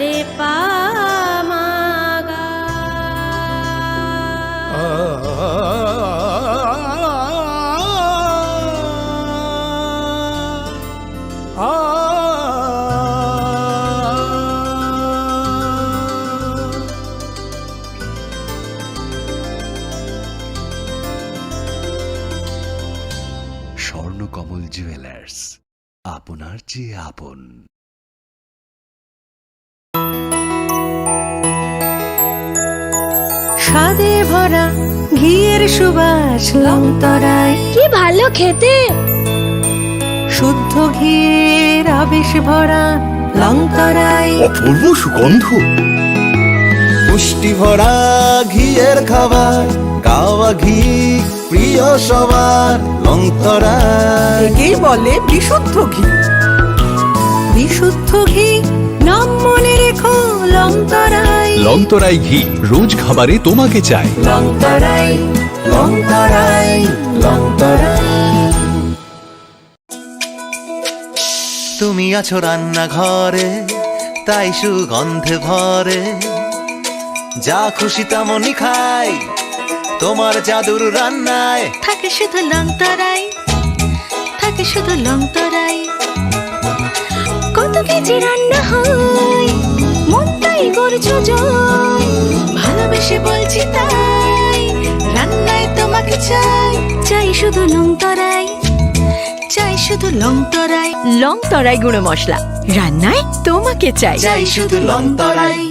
রে পা মা গা। স্বর্ণকমল জুয়েলার্স, আপনার চেয়ে আপন। স্বাদে ভরা ঘিয়ের সুবাস লংতরায়, কি ভালো খেতে। শুদ্ধ ঘিয়ের আবেশ ভরা লংতরায়, অপূর্ব সুগন্ধ। পুষ্টি ভরা ঘিয়ের খাবার, গাওয়া ঘি প্রিয় সবার লংতরায়। একেই বলে বিশুদ্ধ ঘি। বিশুদ্ধ ঘি নাম মনে রেখো লংতরায়। লংতরাই ঘি রোজ খাবারে তোমাকে চাই। লংতরাই, লংতরাই, লংতরাই। তুমি আছো রান্নাঘরে, তাই সুগন্ধে ভরে, যা খুশি তেমনই খাই তোমার জাদুর রান্নায়। থাকে শুধু লংতরাই, থাকে শুধু লংতরাই। কত কেজি রান্না হয়, মনটাই করছো জয়। ভালোবেসে বলছি তাই, রান্নায় তোমাকে চাই। চাই শুধু লংতরাই, চাই শুধু লংতরাই। লংতরাই গুঁড়ো মশলা, রান্নায় তোমাকে চাই। চাই শুধু লংতরাই।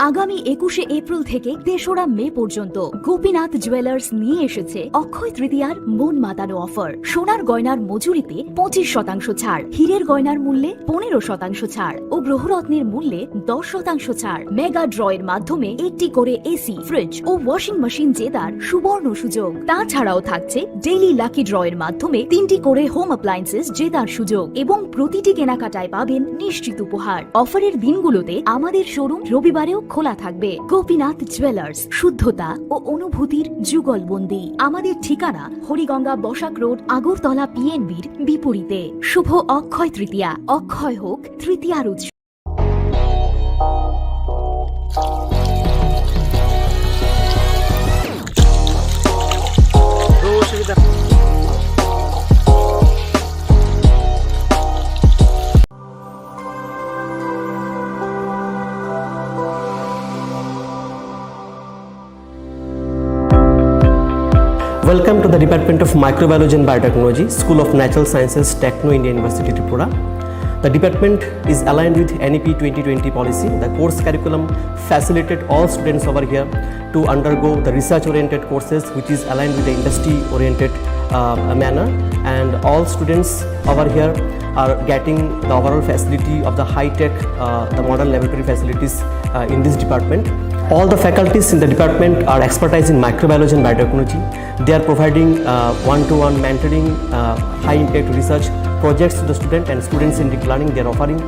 আগামী 21শে এপ্রিল থেকে 3রা মে পর্যন্ত গোপীনাথ জুয়েলার্স নিয়ে এসেছে অক্ষয় তৃতীয়ার মন মাতানো অফার। সোনার গয়নার মজুরিতে 25% ছাড়, হীরের গয়নার মূল্যে 15% ছাড় ও গ্রহরত্নের মূল্যে 10% ছাড়। মেগা ড্রয়ের মাধ্যমে একটি করে এসি, ফ্রিজ ও ওয়াশিং মেশিন জেতার সুবর্ণ সুযোগ। তাছাড়াও থাকছে ডেইলি লাকি ড্রয়ের মাধ্যমে 3টি করে হোম অ্যাপ্লায়েন্সেস জেতার সুযোগ এবং প্রতিটি কেনাকাটায় পাবেন নিশ্চিত উপহার। অফারের দিনগুলোতে আমাদের শোরুম রবিবারেও খোলা থাকবে। গোপীনাথ জুয়েলার্স, শুদ্ধতা ও অনুভূতির যুগলবন্দি। আমাদের ঠিকানা হরিগঙ্গা বসাক রোড, আগরতলা পিএনবির বিপরীতে। শুভ অক্ষয় তৃতীয়া, অক্ষয় হোক তৃতীয়ার উৎসব। Welcome to the Department of Microbiology and Biotechnology, School of Natural Sciences, Techno India University, Tripura. The department is aligned with NEP 2020 policy. The course curriculum facilitated all students over here to undergo the research-oriented courses, which is aligned with the industry-oriented manner. And all students over here are getting the overall facility of the high-tech, the modern laboratory facilities in this department. All the faculties in the department are expertise in microbiology and biotechnology. They are providing one-to-one mentoring, high-impact research projects to the student, and students in deep learning they are offering,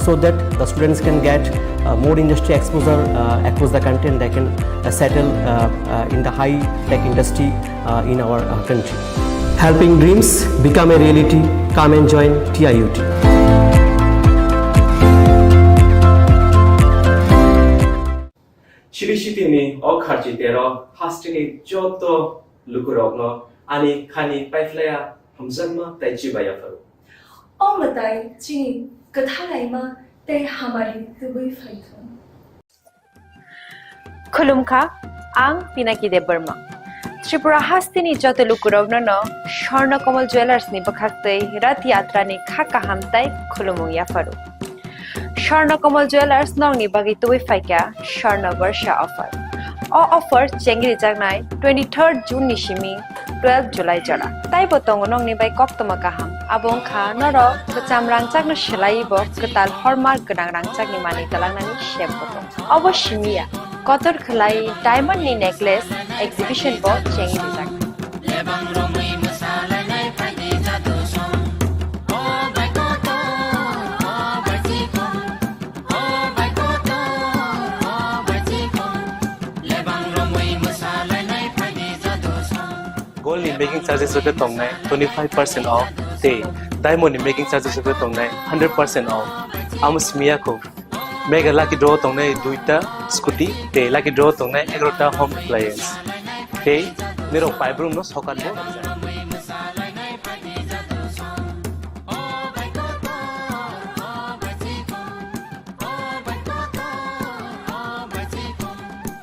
so that the students can get more industry exposure across the country, and they can settle in the high-tech industry in our country. Helping dreams become a reality. Come and join TIUT. 시리시티니 어카지대로 하스팅이 쪼또 루그럭노 아니 카니 파이플레야 함선마 따이치바야파루 मताई चिनी कथा लाइमा ते हमारी Dubai Python खुलुमखा आं पिनाकी देव Burma Tripura हास्तिनी जत लुकुरगनो स्वर्णकमल jewellers नि बखाक्तै रथ यात्रा नि खाका हामताई खुलुमु याफारु स्वर्णकमल jewellers नंगनि बागै तुबै फाइका स्वर्ण वर्ष ऑफर ऑफर चेंगरि जागनाय 23 जून नि सिमी 12 जुलाई जरा ताइ बतंग नंगनि बाय कक्तमा गाहाम आबुं खा नर कचाम रांचागनो सेलाइबो कताल हरमार्क गोनां रांचागनि मानि तलांनानि शेप बतंग अवश्यमिया कतर खलाई डायमंड नि नेकलेस एग्जिबिशन बो चेंगरि जाग Gold in making charges of the tongue 25% off. Day diamond in making charges of the tongue 100% off. Amos Miyako. Mega lucky draw tongnai duita scooty, te lucky draw tongnai 11 home appliance. Te niro pai broom no sokan bo.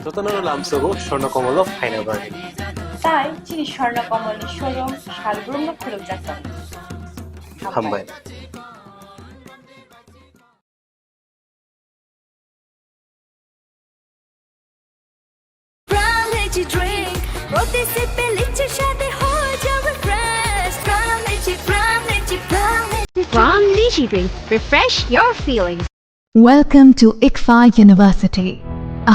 Totono lamsogo shorno komolo final bani. তাই চিনি স্বর্ণকমলের showroom শালগ্রামে খুলে যাচ্ছে Hambai. Brown energy drink रोटी से पहले चाहते हो जब fresh Brown energy drink refresh your feelings. Welcome to ICFA University,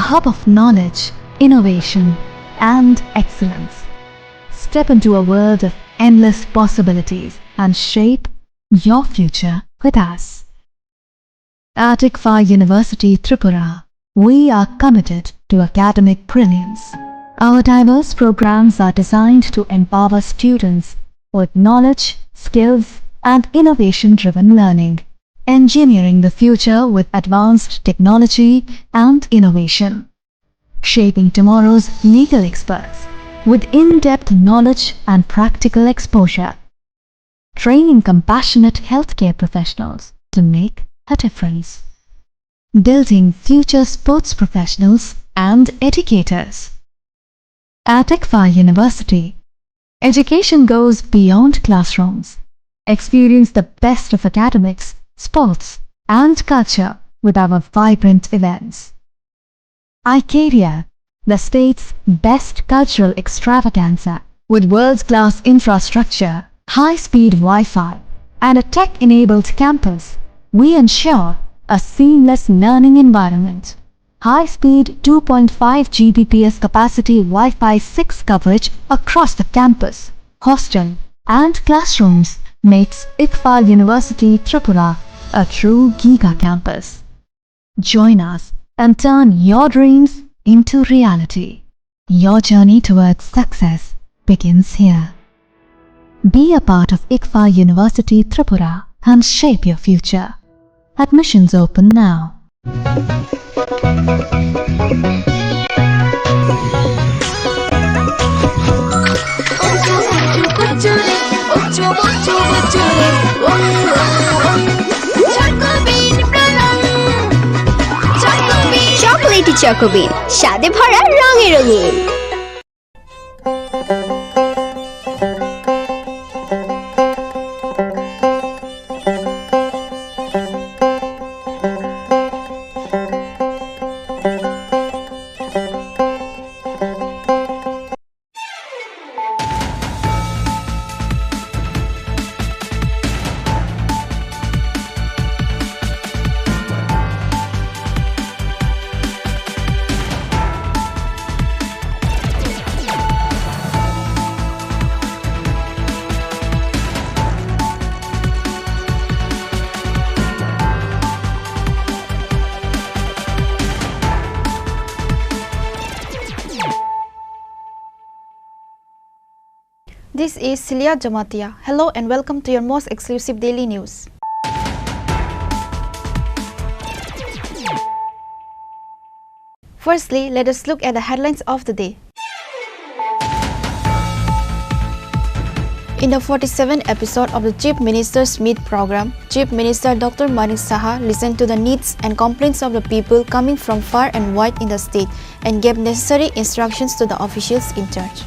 a hub of knowledge, innovation, and excellence. Step into a world of endless possibilities and shape your future with us. At ICFA University Tripura, we are committed to academic brilliance. Our diverse programs are designed to empower students with knowledge, skills, and innovation-driven learning, engineering the future with advanced technology and innovation, shaping tomorrow's legal experts with in-depth knowledge and practical exposure, training compassionate healthcare professionals to make a difference, building future sports professionals and educators. At ICFA University, education goes beyond classrooms. Experience the best of academics, sports, and culture with our vibrant events. ICARIA, the state's best cultural extravaganza, with world-class infrastructure, high-speed Wi-Fi, and a tech-enabled campus, we ensure a seamless learning environment. High-speed 2.5 Gbps capacity Wi-Fi 6 coverage across the campus, hostel, and classrooms makes ICFA University Tripura a true Giga campus. Join us and turn your dreams into reality. Your journey towards success begins here. Be a part of ICFA University Tripura and shape your future. Admissions open now. Chocolatey চকোবিন স্বাদে ভরা রঙে রঙিন This is Celia Jamatia. Hello and welcome to your most exclusive daily news. Firstly, let us look at the headlines of the day. In the 47th episode of the Chief Minister's Meet program, Chief Minister Dr. Manik Saha listened to the needs and complaints of the people coming from far and wide in the state and gave necessary instructions to the officials in charge.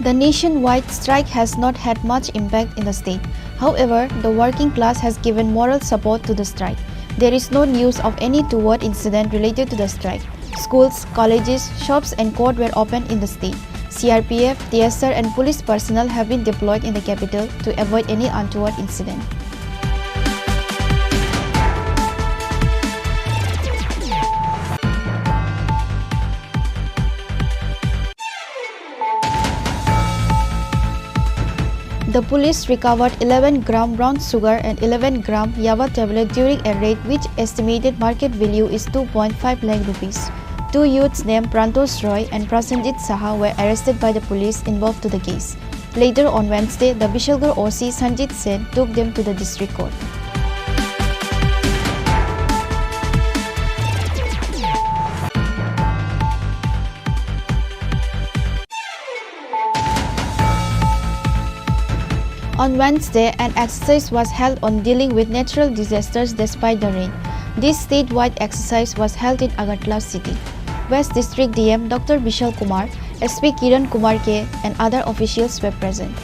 The nationwide strike has not had much impact in the state. However, the working class has given moral support to the strike. There is no news of any untoward incident related to the strike. Schools, colleges, shops and court were opened in the state. CRPF, TSR and police personnel have been deployed in the capital to avoid any untoward incident. The police recovered 11 gram brown sugar and 11 gram Yava tablet during a raid which estimated market value is 2.5 lakh rupees. Two youths named Prantos Roy and Prasenjit Saha were arrested by the police involved to the case. Later on Wednesday, the Bishalgarh OC Sanjit Sen took them to the district court. On Wednesday, an exercise was held on dealing with natural disasters despite the rain. This statewide exercise was held in Agartala city. West District DM Dr. Bishal Kumar, SP Kiran Kumar K and other officials were present.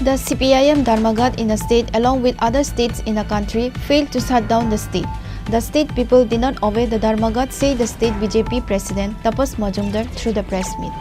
The CPIM Dharmagat in the state along with other states in the country failed to shut down the state. The state people did not obey the Dharmagat, said the state BJP president Tapas Majumdar through the press meet.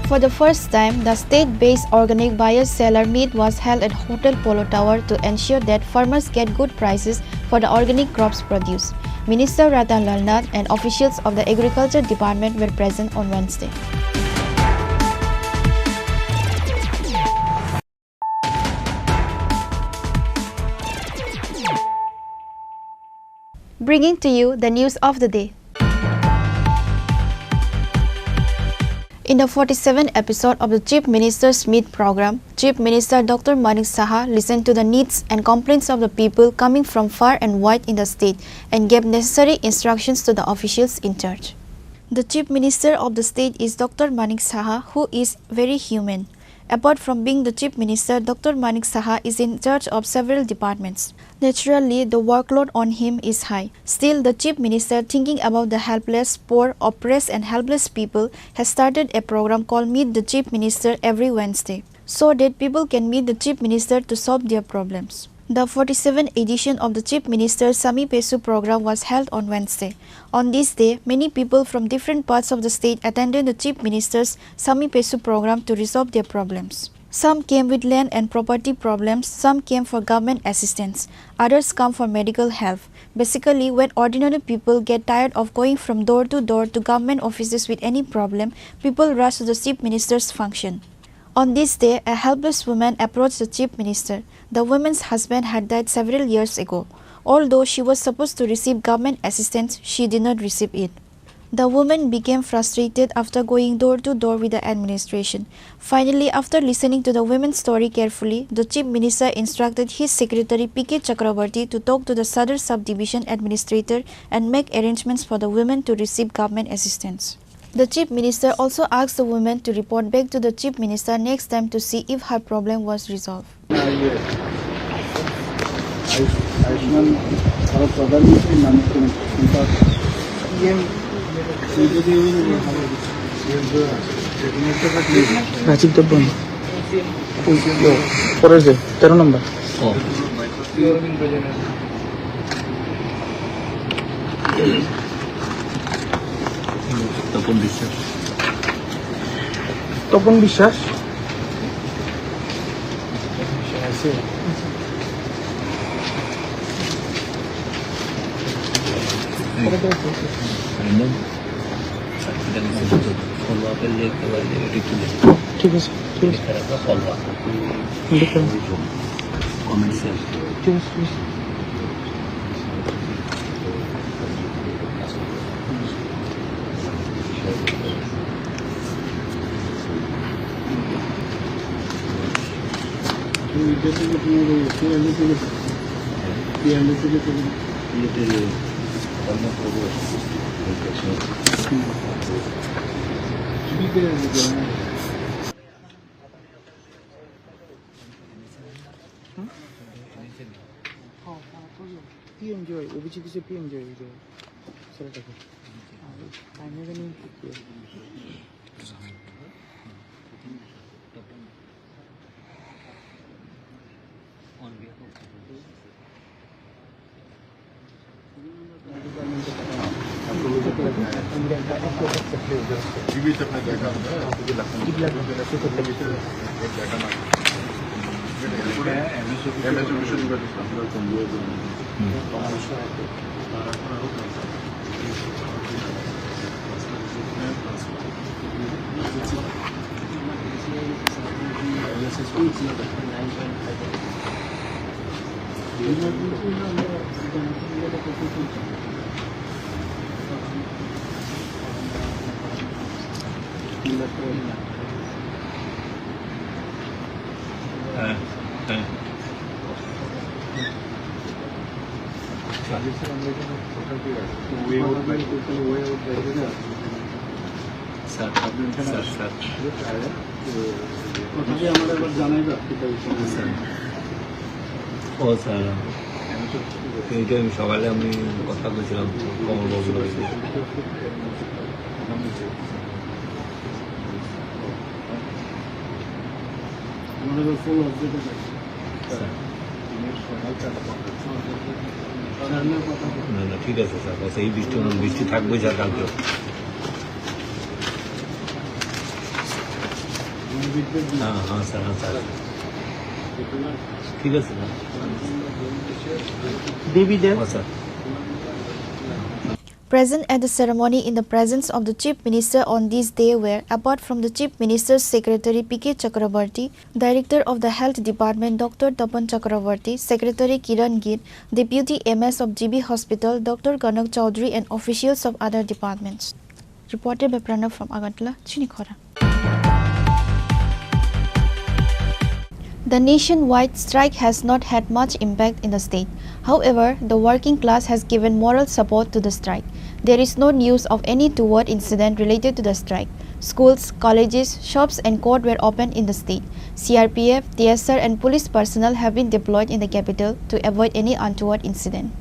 For the first time, the state-based organic buyer-seller meet was held at Hotel Polo Tower to ensure that farmers get good prices for the organic crops produced. Minister Ratan Lalnath and officials of the Agriculture Department were present on Wednesday. Bringing to you the news of the day. In the 47th episode of the Chief Minister's Meet program, Chief Minister Dr. Manik Saha listened to the needs and complaints of the people coming from far and wide in the state and gave necessary instructions to the officials in charge. The Chief Minister of the state is Dr. Manik Saha, who is very human. Apart from being the Chief Minister, Dr. Manik Saha is in charge of several departments. Naturally, the workload on him is high. Still, the Chief Minister, thinking about the helpless, poor, oppressed and helpless people, has started a program called Meet the Chief Minister every Wednesday, so that people can meet the Chief Minister to solve their problems. The 47th edition of the Chief Minister's Sami Pesu program was held on Wednesday. On this day, many people from different parts of the state attended the Chief Minister's Sami Pesu program to resolve their problems. Some came with land and property problems, some came for government assistance, others come for medical help. Basically, when ordinary people get tired of going from door to government offices with any problem, people rush to the Chief Minister's function. On this day, a helpless woman approached the Chief Minister. The woman's husband had died several years ago. Although she was supposed to receive government assistance, she did not receive it. The woman became frustrated after going door to door with the administration. Finally, after listening to the woman's story carefully, the Chief Minister instructed his secretary P.K. Chakrabarti to talk to the Sadar Subdivision Administrator and make arrangements for the woman to receive government assistance. The Chief Minister also asked the woman to report back to the Chief Minister next time to see if her problem was resolved. Tapan বিশ্বাস ঠিক আছে PMJ, OBGP से PMJ जो sir देखो time में नहीं সকালে আমি কথা বলছিলাম কমলবাবুর না না ঠিক আছে স্যার বস এই বৃষ্টি থাকবে স্যার কালকে হ্যাঁ হ্যাঁ স্যার হ্যাঁ স্যার ঠিক আছে sir Devi Dev sir Present at the ceremony in the presence of the Chief Minister on this day were, apart from the Chief Minister's Secretary P.K. Chakrabarty, Director of the Health Department Dr. Tapan Chakrabarty, Secretary Kiran Git, Deputy MS of GB Hospital Dr. Kanak Chaudhary and officials of other departments. Reported by Pranav from Agartala, Chini Khorang. The nationwide strike has not had much impact in the state. However, the working class has given moral support to the strike. There is no news of any toward incident related to the strike. Schools, colleges, shops and court were open in the state. CRPF, TSR and police personnel have been deployed in the capital to avoid any untoward incident.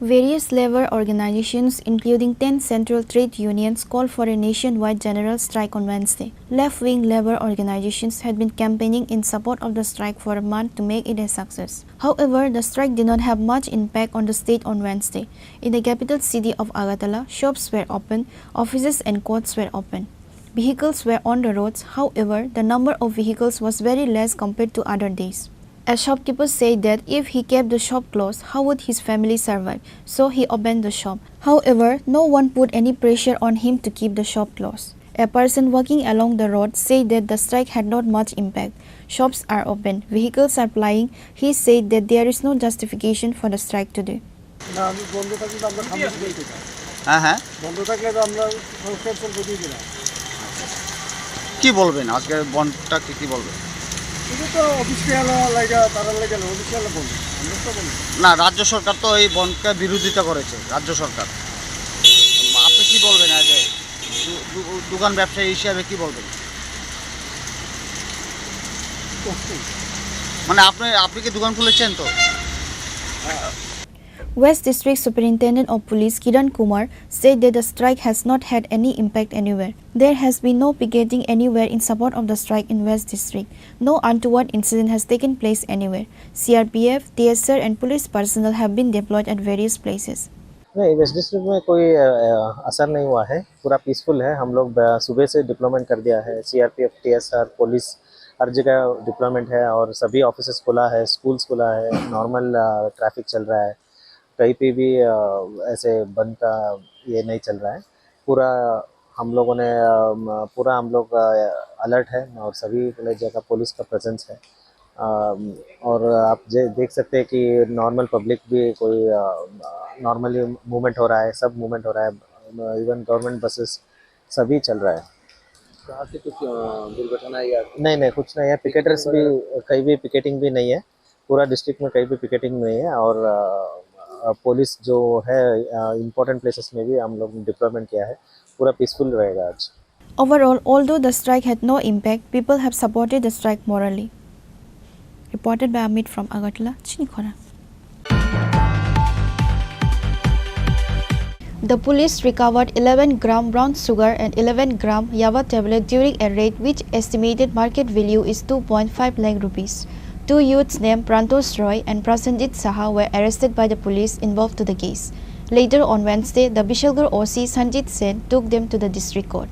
Various labor organizations, including 10 central trade unions, called for a nationwide general strike on Wednesday. Left-wing labor organizations had been campaigning in support of the strike for a month to make it a success. However, the strike did not have much impact on the state on Wednesday. In the capital city of Agartala, shops were open, offices and courts were open. Vehicles were on the roads. However, the number of vehicles was very less compared to other days. A shopkeeper said that if he kept the shop closed, how would his family survive? So he opened the shop. However, no one put any pressure on him to keep the shop closed. A person walking along the road said that the strike had not much impact. Shops are open, vehicles are plying. He said that there is no justification for the strike today. কি বলবেন আজকে বনটাকে কি বলবেন না রাজ্য সরকার তো এই বনকে বিরোধিতা করেছে রাজ্য সরকার আপনি কি বলবেন আগে দোকান ব্যবসায়ী হিসেবে কি বলবেন মানে আপনি কি দোকান খুলেছেন তো West District Superintendent of Police Kiran Kumar said that the strike has not had any impact anywhere. There has been no picketing anywhere in support of the strike in West District. No untoward incident has taken place anywhere. CRPF, TSR and police personnel have been deployed at various places. नहीं waste district में कोई असर नहीं हुआ है पूरा peaceful है हम लोग सुबह से डिप्लॉयमेंट कर दिया है CRPF TSR पुलिस हर जगह डिप्लॉयमेंट है और सभी ऑफिसेस खुला है स्कूल्स खुला है नॉर्मल ट्रैफिक चल रहा है कहीं पे भी ऐसे बंद का ये नहीं चल रहा है पूरा हम लोग अलर्ट है और सभी जगह पुलिस का प्रेजेंस है और आप देख सकते हैं कि नॉर्मल पब्लिक भी कोई नॉर्मली मूवमेंट हो रहा है सब मूवमेंट हो रहा है इवन गवर्नमेंट बसेस सभी चल रहा है कहाँ से कुछ दुर्घटना या नहीं कुछ नहीं है पिकेटर्स भी कहीं भी पिकेटिंग भी नहीं है पूरा डिस्ट्रिक्ट में कहीं भी पिकेटिंग नहीं है और पुलिस जो है इम्पोर्टेंट प्लेसेस में भी हम लोग डिप्लॉयमेंट किया है पूरा पीसफुल रहेगा आज Overall, although the strike had no impact, people have supported the strike morally. Reported by Amit from Agartala, Chini Khorang. The police recovered 11 gram brown sugar and 11 gram Yava tablet during a raid which estimated market value is 2.5 lakh rupees. Two youths named Prantosh Roy and Prasenjit Saha were arrested by the police involved to the case. Later on Wednesday, the Bishalgarh OC Sanjit Sen took them to the district court.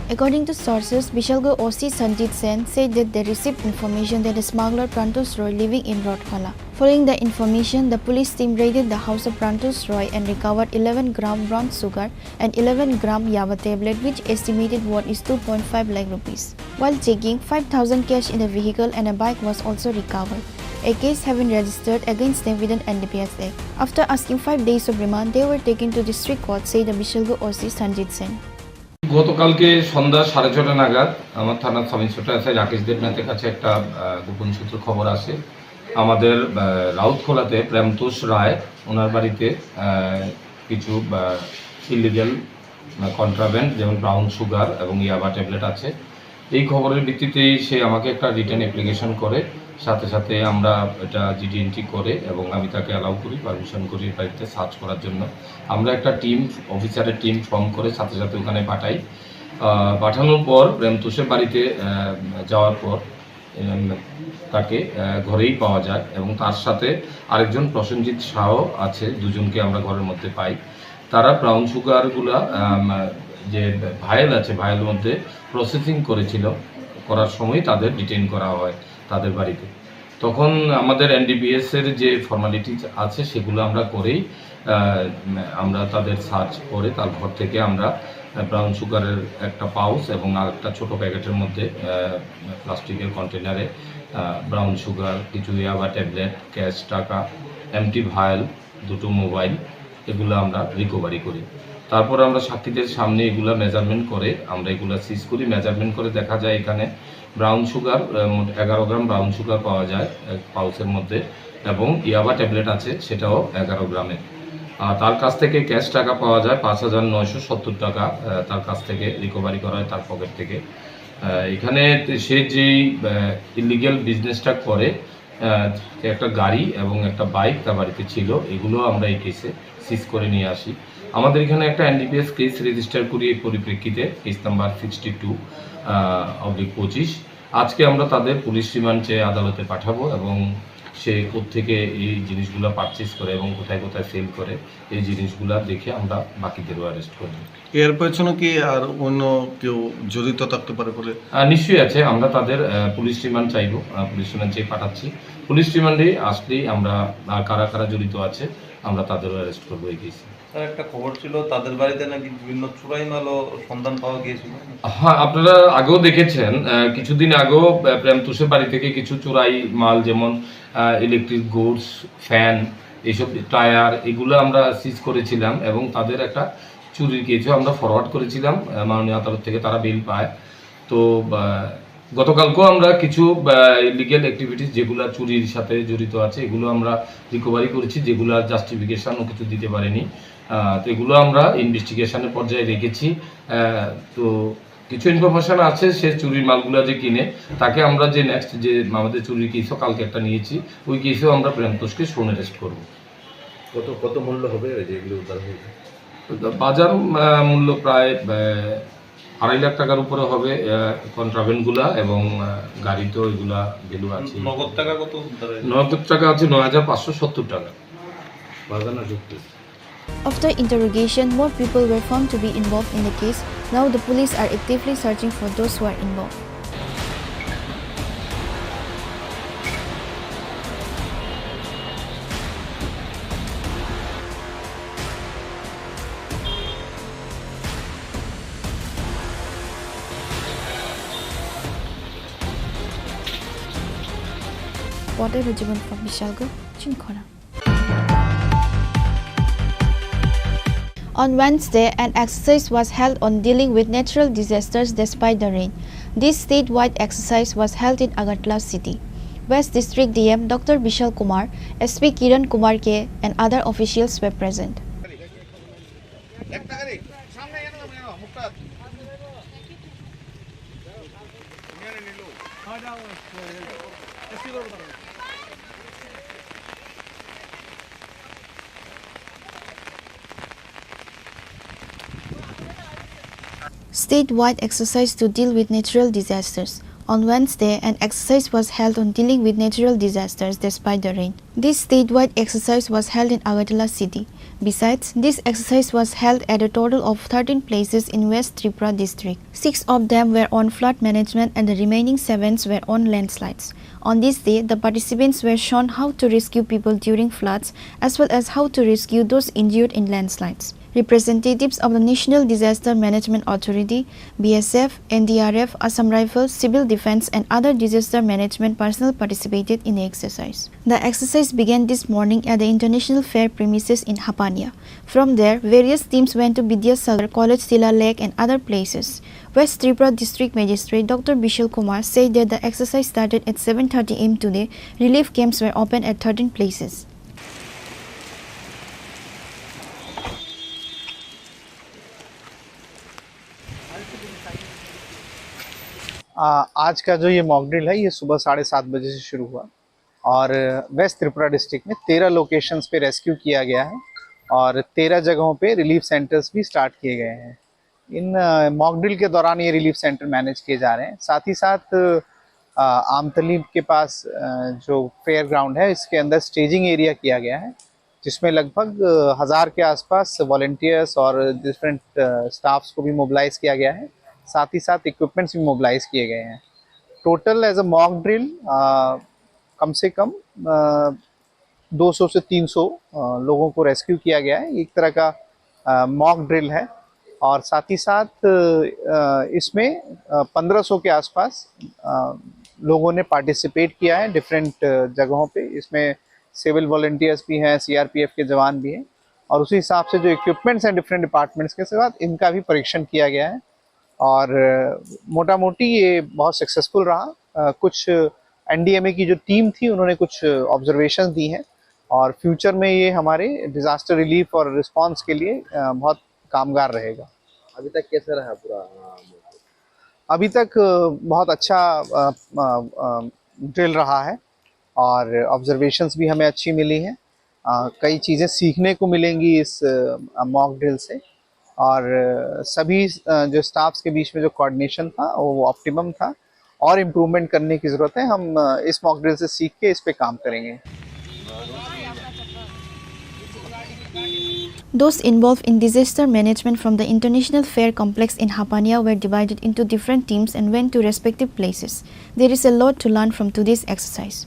According to sources, Bishalgarh OC Sanjit Sen said that they received information that the smuggler Prantosh Roy living in Rodkhala. Following the information, the police team raided the house of Prantosh Roy and recovered 11 gram brown sugar and 11 gram Yava tablet, which estimated worth is 2.5 lakh rupees. While checking, 5,000 cash in the vehicle and a bike was also recovered. A case has been registered against them with an NDPS Act. After asking 5 days of remand, they were taken to district court, said the Bishalgarh OC Sanjit Sen. গতকালকে সন্ধ্যা 6:30 নাগাদ আমার থানার sub inspector আছে রাকেশ দেবনাথের কাছে একটা গোপন সূত্র খবর আসে আমাদের রাউতখোলাতে প্রেমতোষ রায় ওনার বাড়িতে কিছু ইলিগাল কন্ট্রাব্যান্ড যেমন ব্রাউন সুগার এবং ইয়াবা ট্যাবলেট আছে। এই খবরের ভিত্তিতেই সে আমাকে একটা রিটার্ন অ্যাপ্লিকেশন করে, সাথে সাথে আমরা এটা জিডি এন্ট্রি করে এবং আমি তাকে অ্যালাউ করি, পারমিশন করি বাড়িতে সার্চ করার জন্য। আমরা একটা টিম অফিসারের টিম ফর্ম করে সাথে সাথে ওখানে পাঠাই। পাঠানোর পর প্রেমতোষের বাড়িতে যাওয়ার পর তাকে ঘরেই পাওয়া যায় এবং তার সাথে আরেকজন প্রসেনজিৎ শাহ আছে, দুজনকে আমরা ঘরের মধ্যে পাই। তারা ব্রাউন সুগারগুলা যে ভায়েল আছে ভায়েলের মধ্যে প্রসেসিং করার সময় তাদের ডিটেইন করা হয় তাদের বাড়িতে। তখন আমাদের এনডিপিএস এর যে ফর্মালিটিস আছে সেগুলো আমরা করেই আমরা তাদের সার্চ করে তার ঘর থেকে আমরা ব্রাউন সুগারের একটা পাউচ এবং আরেকটা ছোট প্যাকেটের মধ্যে প্লাস্টিকের কন্টেনারে ব্রাউন সুগার, কিছু ইয়াবা ট্যাবলেট, ক্যাশ টাকা, এমটি ভায়েল, দুটো মোবাইল, এগুলো আমরা রিকভারি করি। তারপর আমরা সাক্ষীদের সামনে এগুলো মেজারমেন্ট করে আমরা এগুলো সিজ করি। মেজারমেন্ট করে দেখা যায় এখানে brown sugar 11 gram brown sugar পাওয়া যায় পাউচের মধ্যে এবং ইয়াবা ট্যাবলেট আছে সেটাও 11 গ্রামের। তার কাছ থেকে ক্যাশ টাকা পাওয়া যায় 5,970 টাকা তার কাছ থেকে রিকভারি করা হয় তার পকেট থেকে। এখানে সে যেই ইলিগ্যাল বিজনেসটা করে একটা গাড়ি এবং একটা বাইক তার বাড়িতে ছিল, এগুলো আমরা এই কেসে সিজ করে নিয়ে আসি। আমাদের এখানে একটা এনডিপিএস কেস রেজিস্টার করি এই পরিপ্রেক্ষিতে, কেস নাম্বার 62/25। আজকে আমরা তাদের পুলিশ রিমান্ড চেয়ে আদালতে পাঠাবো এবং সে কোত্থেকে এই জিনিসগুলো পারচেস করে এবং কোথায় কোথায় সেল করে এই জিনিসগুলো দেখে আমরা বাকিদেরও অ্যারেস্ট করব। এর পেছনে কি আর অন্য কেউ জড়িত থাকতে পারে বলে? নিশ্চয়ই আছে। আমরা তাদের পুলিশ রিমান্ড চাইবো, পুলিশ রিমান্ড চেয়ে পাঠাচ্ছি। পুলিশ রিমান্ডে আসলেই আমরা কারা কারা জড়িত আছে আমরা তাদেরও অ্যারেস্ট করবো এই কেসে। স্যার, একটা খবর ছিল তাদের বাড়িতে নাকি বিভিন্ন চুরাই মালও সন্ধান পাওয়া গিয়েছিল। হ্যাঁ, আপনারা আগেও দেখেছেন কিছুদিন আগেও প্রেমতোষের বাড়ি থেকে কিছু চুরাই মাল যেমন ইলেকট্রিক গুডস, ফ্যান, এইসব টায়ার, এগুলো আমরা সিজ করেছিলাম এবং তাদের একটা চুরির কেসও আমরা ফরওয়ার্ড করেছিলাম মাননীয় আদালত থেকে, তারা বেল পায়। তো গতকালকেও আমরা কিছু ইলিগ্যাল অ্যাক্টিভিটিস যেগুলো চুরির সাথে জড়িত আছে এগুলো আমরা রিকভারি করেছি, যেগুলো জাস্টিফিকেশনও কিছু দিতে পারেনি। তো এগুলো আমরা ইনভেস্টিগেশনের পর্যায়ে রেখেছি। তো কিছু ইনফরমেশন আছে সে চুরির মালগুলো যে কিনে, তাকে আমরা যে নেক্সট যে আমাদের চুরির কেসও কালকে একটা নিয়েছি, ওই কেসেও আমরা প্রেমতোষকে সোন অ্যারেস্ট করবো। কত মূল্য হবে যেগুলো উদ্ধার হয়েছে? বাজার মূল্য প্রায় 2.5 লাখ টাকার উপরে হবে কন্ট্রাভেন্টগুলা এবং গাড়িতেও এগুলা ভ্যালু আছে। নগদ টাকা কত? নগদ টাকা আছে 9,570 টাকা। বাজানা যুক্ত। After interrogation, more people were found to be involved in the case. Now the police are actively searching for those who are involved. Whatever Jivan from Bishalgarh, Chini Khorang. On Wednesday, an exercise was held on dealing with natural disasters despite the rain. This statewide exercise was held in Agartala city. West District DM Dr. Bishal Kumar, SP Kiran Kumar K, and other officials were present. statewide exercise to deal with natural disasters. On Wednesday, an exercise was held on dealing with natural disasters despite the rain. This statewide exercise was held in Agartala city. Besides, this exercise was held at a total of 13 places in West Tripura district. 6 of them were on flood management and the remaining 7 were on landslides. On this day, the participants were shown how to rescue people during floods as well as how to rescue those injured in landslides. Representatives of the National Disaster Management Authority, BSF, NDRF, Assam Rifles, Civil Defence and other disaster management personnel participated in the exercise. The exercise began this morning at the International Fair premises in Hapania. From there, various teams went to Vidyasagar, College Sila Lake and other places. West Tripura District Magistrate Dr. Bishal Kumar said that the exercise started at 7:30 am today. Relief camps were opened at 13 places. आज का जो ये mock drill है ये सुबह 7:30 बजे से शुरू हुआ और वेस्ट त्रिपुरा डिस्ट्रिक्ट में 13 लोकेशंस पे रेस्क्यू किया गया है और 13 जगहों पे रिलीफ सेंटर्स भी स्टार्ट किए गए हैं। इन मॉक ड्रिल के दौरान ये रिलीफ सेंटर मैनेज किए जा रहे हैं। साथ ही साथ आमतली के पास जो फेयर ग्राउंड है इसके अंदर स्टेजिंग एरिया किया गया है जिसमें लगभग 1000 के आसपास वॉलंटियर्स और डिफरेंट स्टाफ्स को भी मोबिलाइज किया गया है। साथ ही साथ इक्विपमेंट्स भी मोबिलाइज किए गए हैं। Total as a mock drill कम से कम 200 से 300 लोगों को रेस्क्यू किया गया है। एक तरह का मॉक ड्रिल है और साथ ही साथ इसमें 1500 के आसपास लोगों ने पार्टिसिपेट किया है डिफरेंट जगहों पे। इसमें सिविल वॉलंटियर्स भी हैं, सीआरपीएफ के जवान भी हैं और उसी हिसाब से जो इक्विपमेंट्स हैं डिफरेंट डिपार्टमेंट्स के साथ इनका भी परीक्षण किया गया है और मोटा मोटी ये बहुत सक्सेसफुल रहा। कुछ एनडीएमए की जो टीम थी उन्होंने कुछ ऑब्जर्वेशंस दी हैं और फ्यूचर में ये हमारे डिज़ास्टर रिलीफ और रिस्पांस के लिए बहुत कामगार रहेगा। अभी तक कैसा रहा पूरा? अभी तक बहुत अच्छा ड्रिल रहा है और ऑब्जर्वेशंस भी हमें अच्छी मिली हैं। कई चीज़ें सीखने को मिलेंगी इस मॉक ड्रिल से और सभी जो स्टाफ्स के बीच में जो कोऑर्डिनेशन था वो ऑप्टिमम था और इम्प्रूवमेंट करने की ज़रूरत है। हम इस मॉक ड्रिल से सीख के इस पे काम करेंगे। Those involved in disaster management from the International Fair Complex in Hapania were divided into different teams and went to respective places. There is a lot to learn from today's exercise.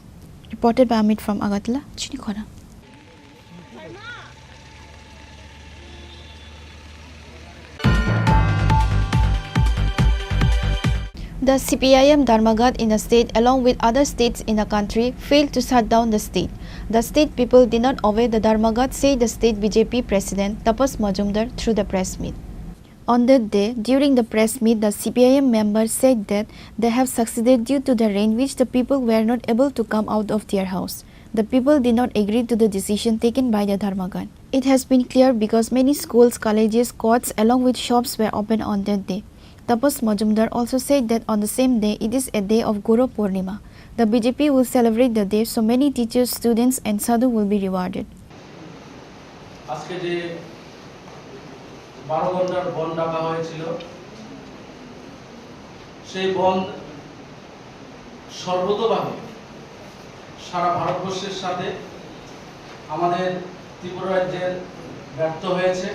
Reported by Amit from Agartala, Chini Khorang. The CPIM Dharmagat in the state along with other states in the country failed to shut down the state. The state people did not obey the Dharmagat, said the state BJP president Tapas Majumdar through the press meet. On that day, during the press meet, the CPIM members said that they have succeeded due to the rain which the people were not able to come out of their house. The people did not agree to the decision taken by the Dharmagat. It has been clear because many schools, colleges, courts along with shops were open on that day. Tapas Majumdar also said that on the same day, it is a day of Guru Purnima. The BJP will celebrate the day so many teachers, students and sadhu will be rewarded. আজকে যে 12 ঘন্টার বন্ধ ডাকা হয়েছিল সেই বন্ধ সর্বতোভাবে সারা ভারতবর্ষের সাথে আমাদের ত্রিপুরা রাজ্যের ব্যর্থ হয়েছে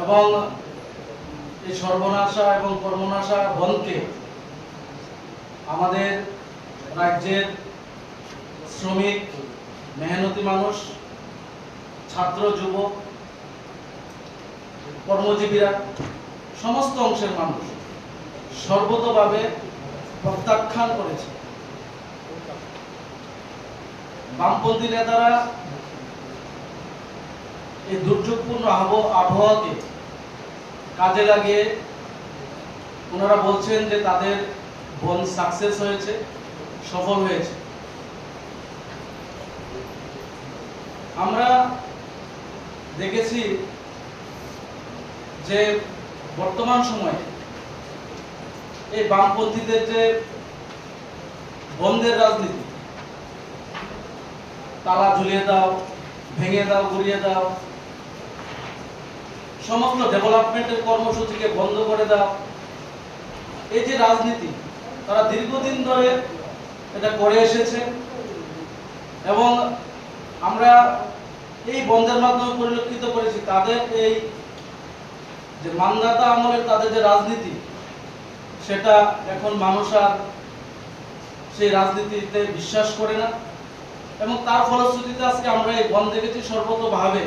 এবং এই সর্বনাশা এবং কর্মনাশা বন্ধকে আমাদের রাজ্যের শ্রমিক মেহনতি মানুষ ছাত্র যুবক কর্মজীবীরা সমস্ত অংশের মানুষ সর্বতোভাবে প্রত্যাখ্যান করেছে। বামপন্থী নেতারা এই দুর্যোগপূর্ণ আবহাওয়াকে কাজে লাগিয়ে ওনারা বলছেন যে তাদের বন্ধ সাকসেস হয়েছে, সফল হয়েছে। আমরা দেখেছি যে বর্তমান সময়ে এই বামপন্থীদের যে বন্ধের রাজনীতি, তালা ঝুলিয়ে দাও, ভেঙে দাও, গুড়িয়ে দাও, সমস্ত ডেভেলপমেন্টের কর্মসূচিকে বন্ধ করে দেওয়া, এই যে রাজনীতি তারা দীর্ঘদিন ধরে এটা করে এসেছে এবং আমরা এই বন্ধের মাধ্যমে পরিলক্ষিত করেছি তাদের এই যে মানদাতা আমলের তাদের যে রাজনীতি সেটা এখন মানুষ আর সেই রাজনীতিতে বিশ্বাস করে না এবং তার ফলশ্রুতিতে আজকে আমরা এই বন্ধ দেখেছি সর্বতভাবে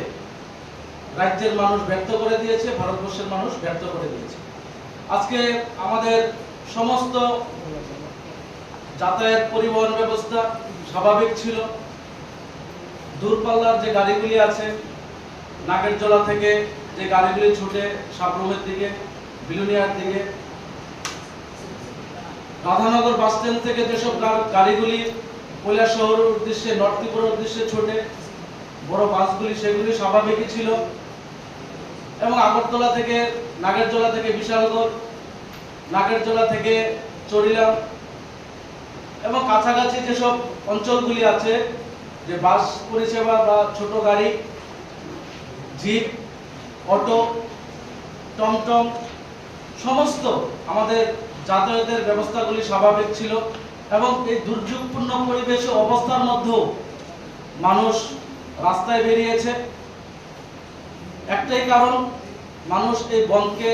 রাজ্যের মানুষ ব্যর্থ করে দিয়েছে, ভারতবর্ষের মানুষ ব্যর্থ করে দিয়েছে। আজকে আমাদের সমস্ত যাতায়াত পরিবহন ব্যবস্থা স্বাভাবিক ছিল। দূরপাল্লার যে গাড়িগুলি আছে, নাগেরজলা থেকে যে গাড়িগুলি ছুটে সাবরুমের দিকে, বিলুনিয়ার দিকে, রাধানগর বাস স্ট্যান্ড থেকে যেসব গাড়িগুলি কৈলাসহরের উদ্দেশ্যে, নর্থ ত্রিপুরার উদ্দেশ্যে ছোটে, বড় বাসগুলি, সেগুলি স্বাভাবিকই ছিল এবং আগরতলা থেকে, নাগেরজলা থেকে বিশালগড়, নাগেরজলা থেকে চরিলাম এবং কাছাকাছি যেসব অঞ্চলগুলি আছে যে বাস পরিষেবা বা ছোট গাড়ি, জিপ, অটো, টমটম, সমস্ত আমাদের যাতায়াতের ব্যবস্থাগুলি স্বাভাবিক ছিল এবং এই দুর্যোগপূর্ণ পরিবেশ অবস্থার মধ্যেও মানুষ রাস্তায় বেরিয়েছে। একটাই কারণ, মানুষ এই বন্ধকে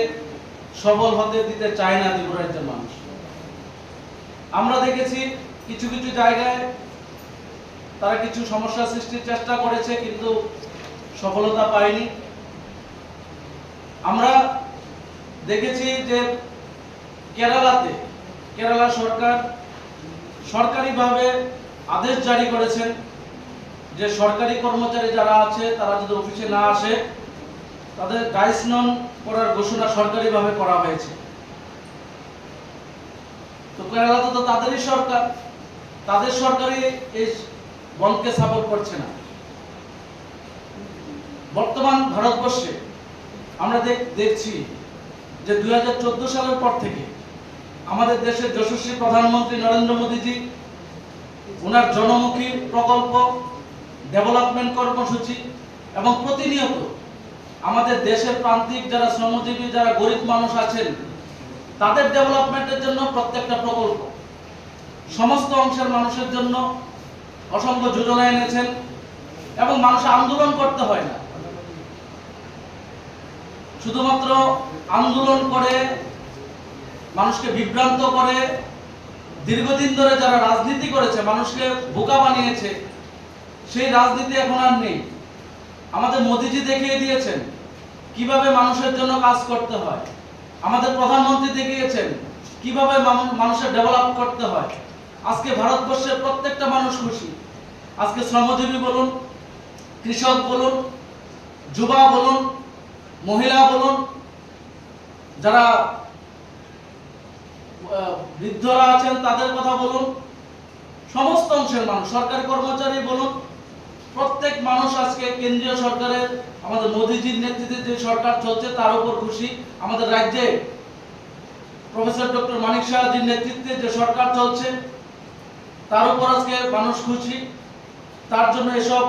সফল হতে দিতে চায় না ত্রিপুরা রাজ্যের মানুষ। আমরা দেখেছি কিছু কিছু জায়গায় তারা কিছু সমস্যা সৃষ্টির চেষ্টা করেছে কিন্তু সফলতা পায়নি। আমরা দেখেছি যে কেরালা সরকার সরকারিভাবে আদেশ জারি করেছেন যে সরকারি কর্মচারী যারা আছে তারা যদি অফিসে না আসে তাদের ডাইস নন করার ঘোষণা সরকারিভাবে করা হয়েছে। তো কেরালাতে তো তাদেরই সরকার, তাদের সরকারই এই বন্ধকে সাপোর্ট করছে না। বর্তমান ভারতবর্ষে আমরা দেখছি যে 2014 সালের পর থেকে আমাদের দেশের যশস্বী প্রধানমন্ত্রী নরেন্দ্র মোদীজি ওনার জনমুখী প্রকল্প, ডেভেলপমেন্ট কর্মসূচি এবং প্রতিনিয়ত আমাদের দেশের প্রান্তিক যারা শ্রমজীবী, যারা গরিব মানুষ আছেন তাদের ডেভেলপমেন্টের জন্য প্রত্যেকটা প্রকল্প সমস্ত অংশের মানুষের জন্য অসংখ্য যোজনা এনেছেন এবং মানুষ আন্দোলন করতে হয় না, শুধুমাত্র আন্দোলন করে মানুষকে বিভ্রান্ত করে দীর্ঘদিন ধরে যারা রাজনীতি করেছে, মানুষকে বোকা বানিয়েছে, সেই রাজনীতি এখন আর নেই। আমাদের মোদিজি দেখিয়ে দিয়েছেন কিভাবে মানুষের জন্য কাজ করতে হয়, আমাদের প্রধানমন্ত্রী দেখিয়েছেন কিভাবে মানুষের ডেভেলপ করতে হয়। আজকে ভারতবর্ষের প্রত্যেকটা মানুষ খুশি। আজকে শ্রমজীবী বলুন, কৃষক বলুন, যুবা বলুন, মহিলা বলুন, যারা বৃদ্ধরা আছেন তাদের কথা বলুন, সমস্ত অংশের মানুষ, সরকারি কর্মচারী বলুন, প্রত্যেক মানুষ আজকে কেন্দ্রীয় সরকারের, আমাদের মোদিজির নেতৃত্বে যে সরকার চলছে তার উপর খুশি। আমাদের রাজ্যে প্রফেসর ডক্টর মানিক শাহজির নেতৃত্বে যে সরকার চলছে তার উপর আজকে মানুষ খুশি। তার জন্য এসব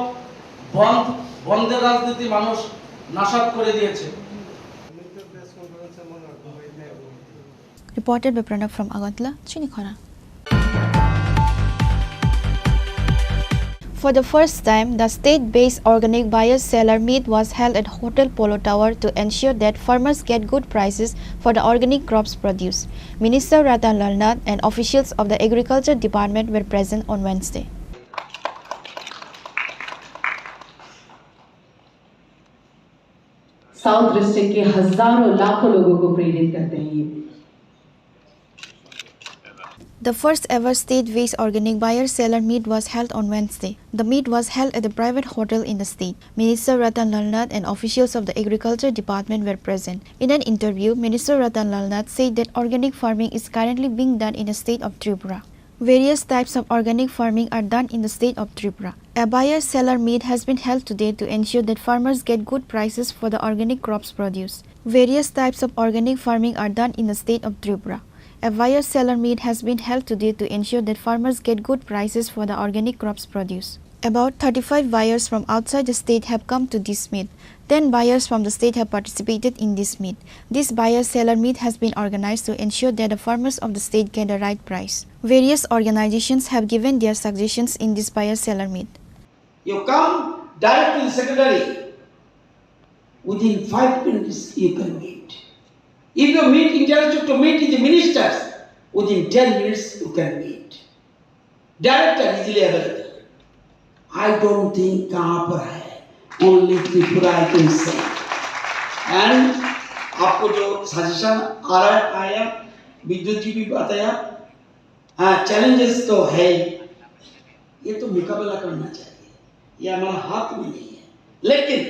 বন্ধের রাজনীতি মানুষ নাশাত করে দিয়েছে। Reported by Pranab from Agartala, Chini Khorang. For the first time, the state-based organic buyer-seller meet was held at Hotel Polo Tower to ensure that farmers get good prices for the organic crops produced. Minister Ratan Lalnath and officials of the Agriculture Department were present on Wednesday. South district के हजारों लाखों लोगों को प्रेरित करते हैं ये। The first ever state-based organic buyer-seller meet was held on Wednesday. The meet was held at a private hotel in the state. Minister Ratan Lalnath and officials of the Agriculture Department were present. In an interview, Minister Ratan Lalnath said that organic farming is currently being done in the state of Tripura. Various types of organic farming are done in the state of Tripura. A buyer-seller meet has been held today to ensure that farmers get good prices for the organic crops produced. Various types of organic farming are done in the state of Tripura. A buyer-seller meet has been held today to ensure that farmers get good prices for the organic crops produced. About 35 buyers from outside the state have come to this meet. 10 buyers from the state have participated in this meet. This buyer-seller meet has been organized to ensure that the farmers of the state get the right price. Various organizations have given their suggestions in this buyer-seller meet. You come direct to the secretary. Within 5 minutes you can meet. If you meet interested to meet with the ministers, within 10 minutes you can meet. Direct and easily available. I don't think कहाँ पर है. Only Tripura I can say. And आपको जो suggestion आ रहा है आया, विद्युत जी भी बताया, challenges तो है ही. ये तो मुकाबला करना चाहिए. ये हमारा हाथ में नहीं है. लेकिन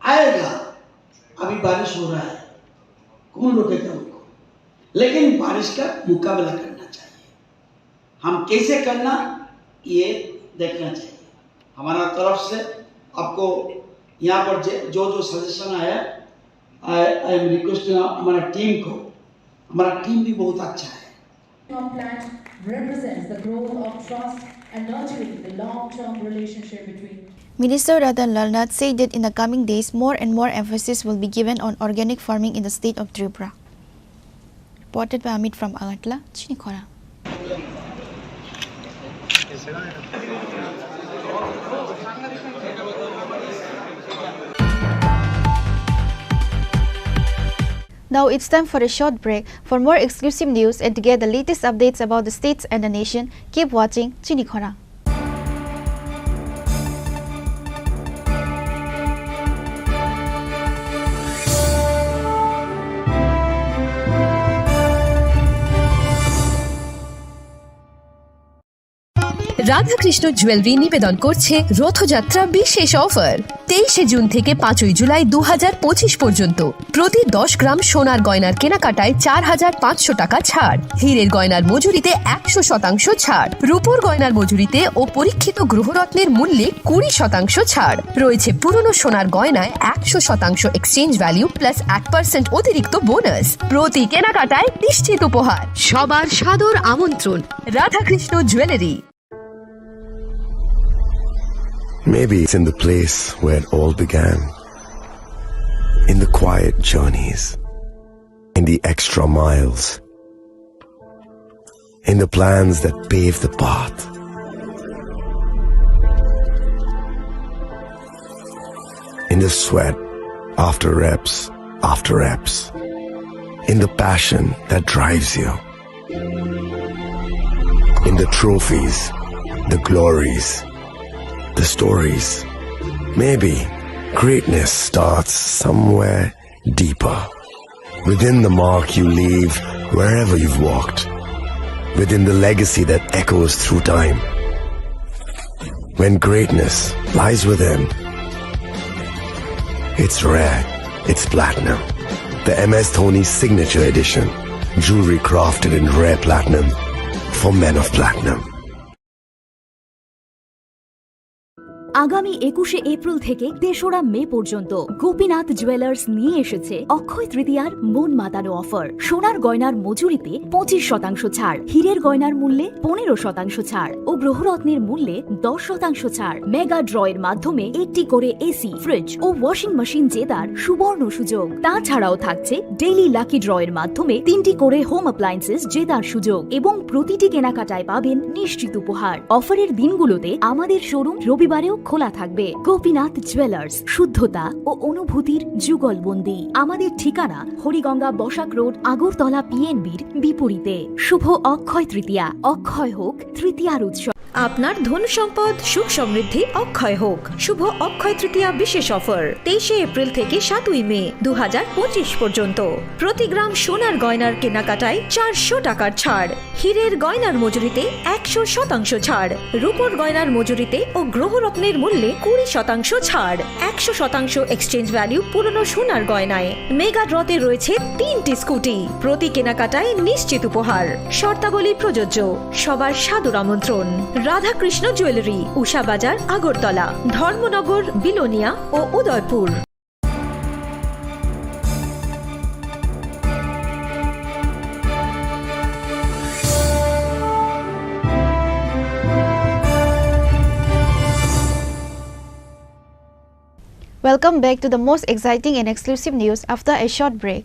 आएगा. अभी बारिश हो रहा है. कौन रोकेगा उनको? लेकिन बारिश का मुकाबला करना चाहिए. हम कैसे करना ये देखना चाहिए. हमारा तरफ से आपको यहाँ पर जो जो सजेशन आया, आई एम रिक्वेस्टिंग हमारा टीम को. हमारा टीम भी बहुत अच्छा है. Our plan represents the growth of trust and nurturing the long-term relationship between. Minister Ratan Lalnath said that in the coming days, more and more emphasis will be given on organic farming in the state of Tripura. Reported by Amit from Agartala, Chini Khorang. Now it's time for a short break. For more exclusive news and to get the latest updates about the states and the nation, keep watching Chini Khorang. Radhakrishna jewellery নিবেদন করছে রথযাত্রা বিশেষ offer 23 June থেকে 5 জুলাই 2025 পর্যন্ত প্রতি 10 গ্রাম সোনার গয়নার কেনাকাটায় 4500 টাকা ছাড়, হীরের গয়নার মজুরিতে 100% ছাড়, রূপোর গয়নার মজুরিতে ও পরীক্ষিত গ্রহরত্নের মূল্যে 20% ছাড় রয়েছে। পুরনো সোনার গয়নায় 100% এক্সচেঞ্জ ভ্যালু প্লাস 1% অতিরিক্ত বোনাস। প্রতি কেনাকাটায় নিশ্চিত উপহার। সবার সাদর আমন্ত্রণ Radhakrishna jewellery. Maybe it's in the place where it all began. In the quiet journeys. In the extra miles. In the plans that pave the path. In the sweat after reps. In the passion that drives you. In the trophies, the glories, the stories. Maybe greatness starts somewhere deeper. Within the mark you leave wherever you've walked. Within the legacy that echoes through time. When greatness lies within, it's rare, it's platinum. The MS Dhoni Signature Edition. Jewelry crafted in rare platinum for men of platinum. আগামী 21শে April থেকে ৩রা মে পর্যন্ত Gopinath jewellers নিয়ে এসেছে অক্ষয় তৃতীয়ার মন মাতানো offer. সোনার গয়নার মজুরিতে 25% ছাড়, হীরের গয়নার মূল্যে 15% ছাড় ও গ্রহরত্নের মূল্যে 10% ছাড়। মেগা ড্রয়ের মাধ্যমে একটি করে এসি, ফ্রিজ ও ওয়াশিং মেশিন জেতার সুবর্ণ সুযোগ। তাছাড়াও থাকছে ডেইলি লাকি ড্রয়ের মাধ্যমে 3টি করে হোম অ্যাপ্লায়েন্সেস জেতার সুযোগ এবং প্রতিটি কেনাকাটায় পাবেন নিশ্চিত উপহার। অফারের দিনগুলোতে আমাদের শোরুম রবিবারেও খোলা থাকবে। গোপীনাথ জুয়েলার্স, শুদ্ধতা ও অনুভূতির যুগলবন্দি। আমাদের ঠিকানা হরিগঙ্গা বসাক রোড, আগরতলা পিএনবির বিপরীতে। শুভ অক্ষয় তৃতীয়া, অক্ষয় হোক তৃতীয়ার উৎসব। আপনার ধন সম্পদ সুখ সমৃদ্ধি অক্ষয় হোক। শুভ অক্ষয় তৃতীয়া বিশেষ অফার 23 এপ্রিল থেকে 7 মে 2025 পর্যন্ত। প্রতি গ্রাম সোনার গয়নার কেনাকাটায় 400 টাকার ছাড়, হীরের গয়নার মজুরিতে 100% ছাড়, রূপোর গয়নার মজুরিতে ও গ্রহরত্নের মূল্যে 20% ছাড়, 100% এক্সচেঞ্জ ভ্যালু পুরনো সোনার গয়নায়। মেগা ড্রতে রয়েছে 3টি স্কুটি। প্রতি কেনাকাটায় নিশ্চিত উপহার। শর্তাবলী প্রযোজ্য। সবার সাদর আমন্ত্রণ। রাধাকৃষ্ণ জুয়েলারি, উষা বাজার, আগরতলা, ধর্মনগর, বিলোনিয়া ও Udaipur. Welcome back to the most exciting and exclusive news after a short break.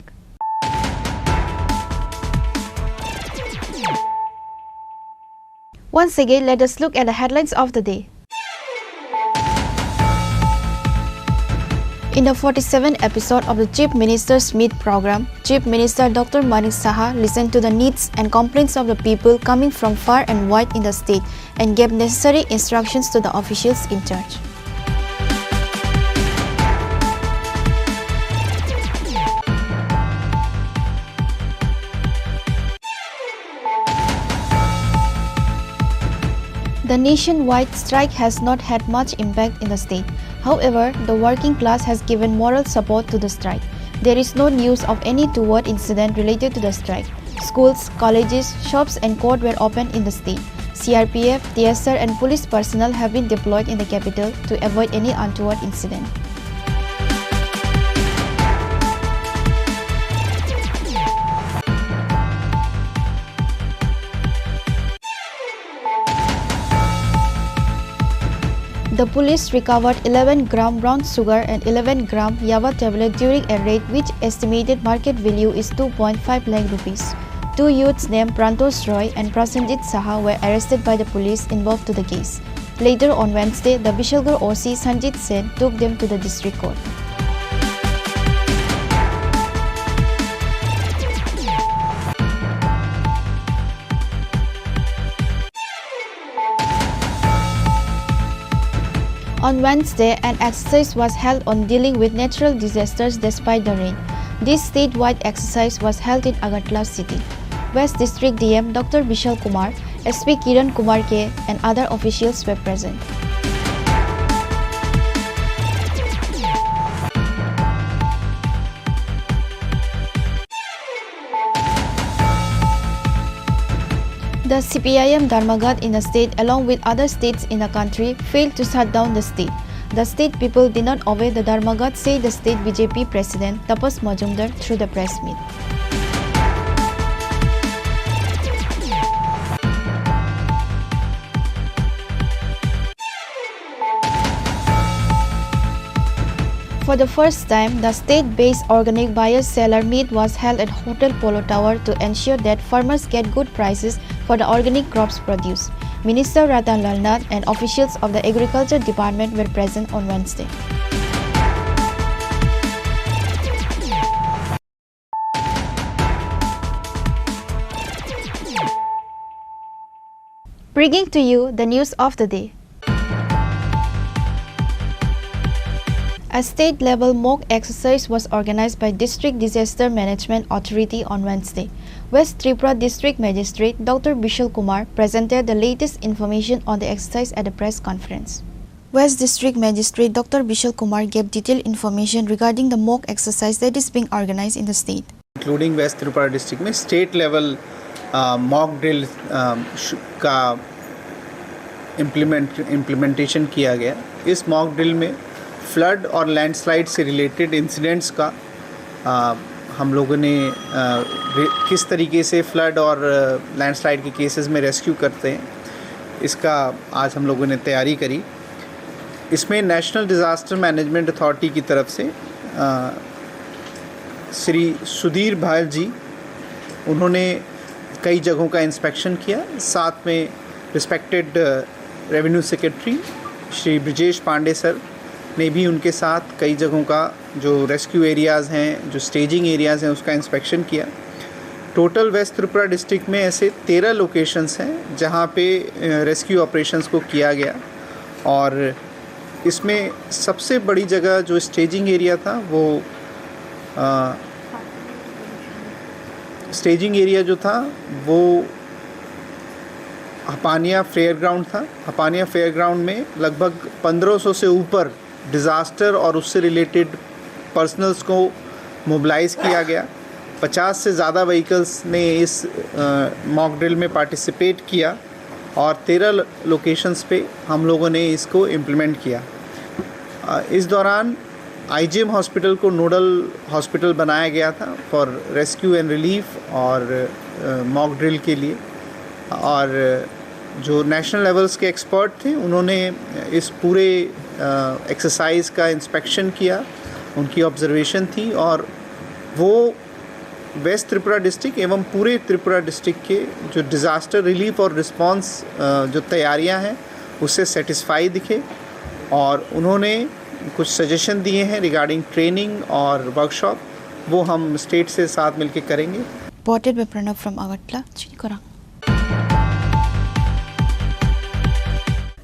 Once again, let us look at the headlines of the day. In the 47th episode of the Chief Minister's Meet program, Chief Minister Dr. Manik Saha listened to the needs and complaints of the people coming from far and wide in the state and gave necessary instructions to the officials in charge. The nationwide strike has not had much impact in the state. However, the working class has given moral support to the strike. There is no news of any toward incident related to the strike. Schools, colleges, shops and court were opened in the state. CRPF, TSR and police personnel have been deployed in the capital to avoid any untoward incident. The police recovered 11 gram brown sugar and 11 gram Yava tablet during a raid which estimated market value is 2.5 lakh rupees. Two youths named Prantosh Roy and Prasenjit Saha were arrested by the police involved to the case. Later on Wednesday, the Bishalgarh OC Sanjit Sen took them to the district court. On Wednesday, an exercise was held on dealing with natural disasters despite the rain. This statewide exercise was held in Agartala city. West District DM Dr. Bishal Kumar, SP Kiran Kumar K and other officials were present. The CPIM Dharmagat in the state along with other states in the country failed to shut down the state. The state people did not obey the Dharmagat, said the state BJP president Tapas Majumdar through the press meet. For the first time, the state-based organic buyer-seller meet was held at Hotel Polo Tower to ensure that farmers get good prices for the organic crops produced. Minister Ratan Lal Nath and officials of the Agriculture Department were present on Wednesday. Bringing to you the news of the day. A state-level mock exercise was organized by District Disaster Management Authority on Wednesday. West Tripura District Magistrate Dr. Bishal Kumar presented the latest information on the exercise at a press conference. West District Magistrate Dr. Bishal Kumar gave detailed information regarding the mock exercise that is being organized in the state. Including West Tripura District में state level mock drill का implementation किया गया. इस mock drill में flood और landslide से related incidents का हम लोगों ने किस तरीके से फ्लड और लैंडस्लाइड के केसेस में रेस्क्यू करते हैं, इसका आज हम लोगों ने तैयारी करी. इसमें नेशनल डिज़ास्टर मैनेजमेंट अथॉरिटी की तरफ से श्री सुधीर भायल जी, उन्होंने कई जगहों का इंस्पेक्शन किया. साथ में respected revenue secretary Shri Brijesh Pandey sir ने भी उनके साथ कई जगहों का जो रेस्क्यू एरियाज़ हैं, जो स्टेजिंग एरियाज़ हैं, उसका इंस्पेक्शन किया. टोटल वेस्ट त्रिपुरा डिस्ट्रिक्ट में ऐसे 13 लोकेशंस हैं जहां पे रेस्क्यू ऑपरेशंस को किया गया. और इसमें सबसे बड़ी जगह जो स्टेजिंग एरिया था वो स्टेजिंग एरिया जो था वो हपानिया फेयर ग्राउंड था. हपानिया फेयर ग्राउंड में लगभग 1500 से ऊपर डिज़ास्टर और उससे रिलेटेड पर्सनल्स को मोबिलाइज़ किया गया. 50 से ज़्यादा व्हीकल्स ने इस मॉक ड्रिल में पार्टिसिपेट किया और 13 लोकेशंस पे हम लोगों ने इसको इम्प्लीमेंट किया. इस दौरान आईजीएम हॉस्पिटल को नोडल हॉस्पिटल बनाया गया था फॉर रेस्क्यू एंड रिलीफ और मॉक ड्रिल के लिए. और जो नेशनल लेवल्स के एक्सपर्ट थे उन्होंने इस पूरे एक्सरसाइज का इंस्पेक्शन किया, उनकी ऑब्जर्वेशन थी और वो वेस्ट त्रिपुरा डिस्ट्रिक्ट एवं पूरे त्रिपुरा डिस्ट्रिक्ट के जो डिज़ास्टर रिलीफ और रिस्पांस जो तैयारियां हैं उससे सेटिस्फाई दिखे और उन्होंने कुछ सजेशन दिए हैं रिगार्डिंग ट्रेनिंग और वर्कशॉप, वो हम स्टेट से साथ मिलकर करेंगे। Reported by Pranav from Agartala, Chini Khorang.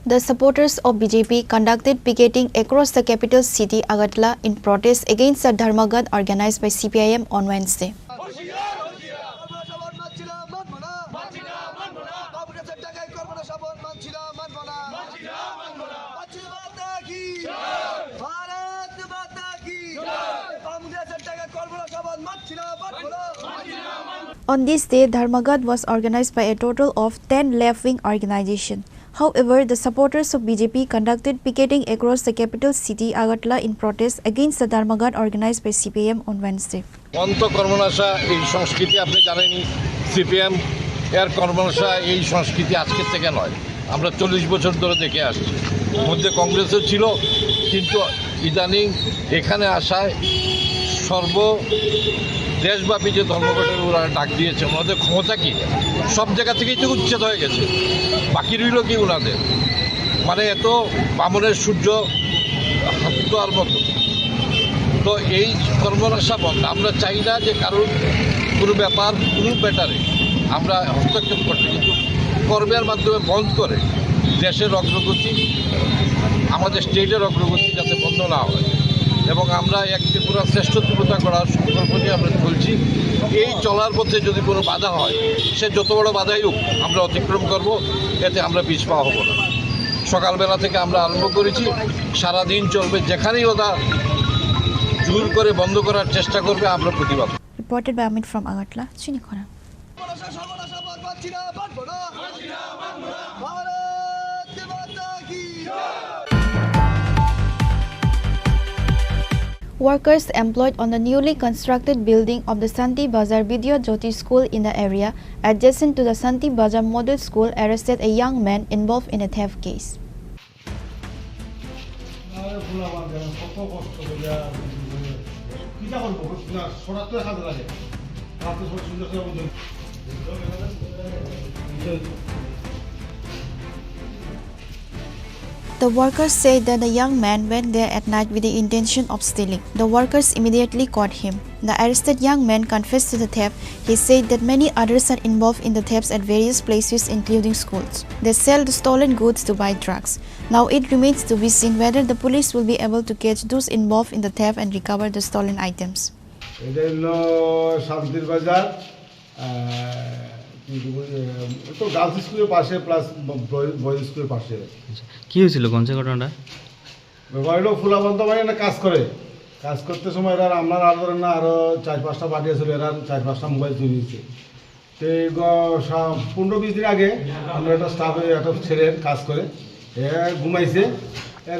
The supporters of BJP conducted picketing across the capital city Agartala in protest against the Dharmaghat organized by CPIM on Wednesday. On this day, Dharmaghat was organized by a total of 10 left-wing organizations. However, the supporters of BJP conducted picketing across the capital city Agartala in protest against the Dharmaghat organized by CPIM on Wednesday. অন্ত কর্মনাশা এই সংস্কৃতি আপনি জানেনই, CPM এর কর্মনাশা এই সংস্কৃতি আজকের থেকে নয়, আমরা 40 বছর ধরে দেখে আসছি। মধ্যে কংগ্রেসও ছিল, কিন্তু ইদানিং এখানে আসায় দেশব্যাপী যে ধর্মঘটের ওরা ডাক দিয়েছে, ওনাদের ক্ষমতা কি? সব জায়গা থেকেই তো উচ্ছেদ হয়ে গেছে, বাকি রইল কি ওনাদের? মানে এত বামনের সূর্য হাত দেওয়ার মতো। তো এই কর্মনাশা বন্ধ, আমরা চাই না যে কারোর কোনো ব্যাপার কোনো ব্যাটারে আমরা হস্তক্ষেপ করতে, কিন্তু কর্মের মাধ্যমে বন্ধ করে দেশের অগ্রগতি, আমাদের স্টেটের অগ্রগতি যাতে বন্ধ না হয় এবং আমরা এক ত্রিপুরা শ্রেষ্ঠ ত্রিপুরা করার সংকল্প নিয়ে আমরা চলছি। এই চলার পথে যদি কোনো বাধা হয়, সে যত বড় বাধাই হোক আমরা অতিক্রম করব, এতে আমরা পিছপা হব না। সকালবেলা থেকে আমরা আরম্ভ করেছি, সারাদিন চলবে, যেখানেই ওরা জোর করে বন্ধ করার চেষ্টা করবে আমরা প্রতিবাদ। Reported by Amit from Agartala, Chini Khorang. Workers employed on the newly constructed building of the Santi Bazar Vidya Jyoti School in the area adjacent to the Santi Bazar Model School arrested a young man involved in a theft case. The workers said that the young man went there at night with the intention of stealing. The workers immediately caught him. The arrested young man confessed to the theft. He said that many others are involved in the thefts at various places including schools. They sell the stolen goods to buy drugs. Now it remains to be seen whether the police will be able to catch those involved in the theft and recover the stolen items. তো girls স্কুলের পাশে plus boys স্কুলের পাশে। কি হয়েছিল কোন ঘটনাটা? ব্যাপারটা ফুলাবন্ত ভাই না কাজ করে, কাজ করতে সময় এরা আপনার আর ধরেন না আরও 4-5টা পার্টি আসলে এরা 4-5টা মোবাইল চুরি দিয়েছে। তো 15-20 দিন আগে আমরা একটা স্টাফে একটা ছেলের কাজ করে ঘুমাইছে,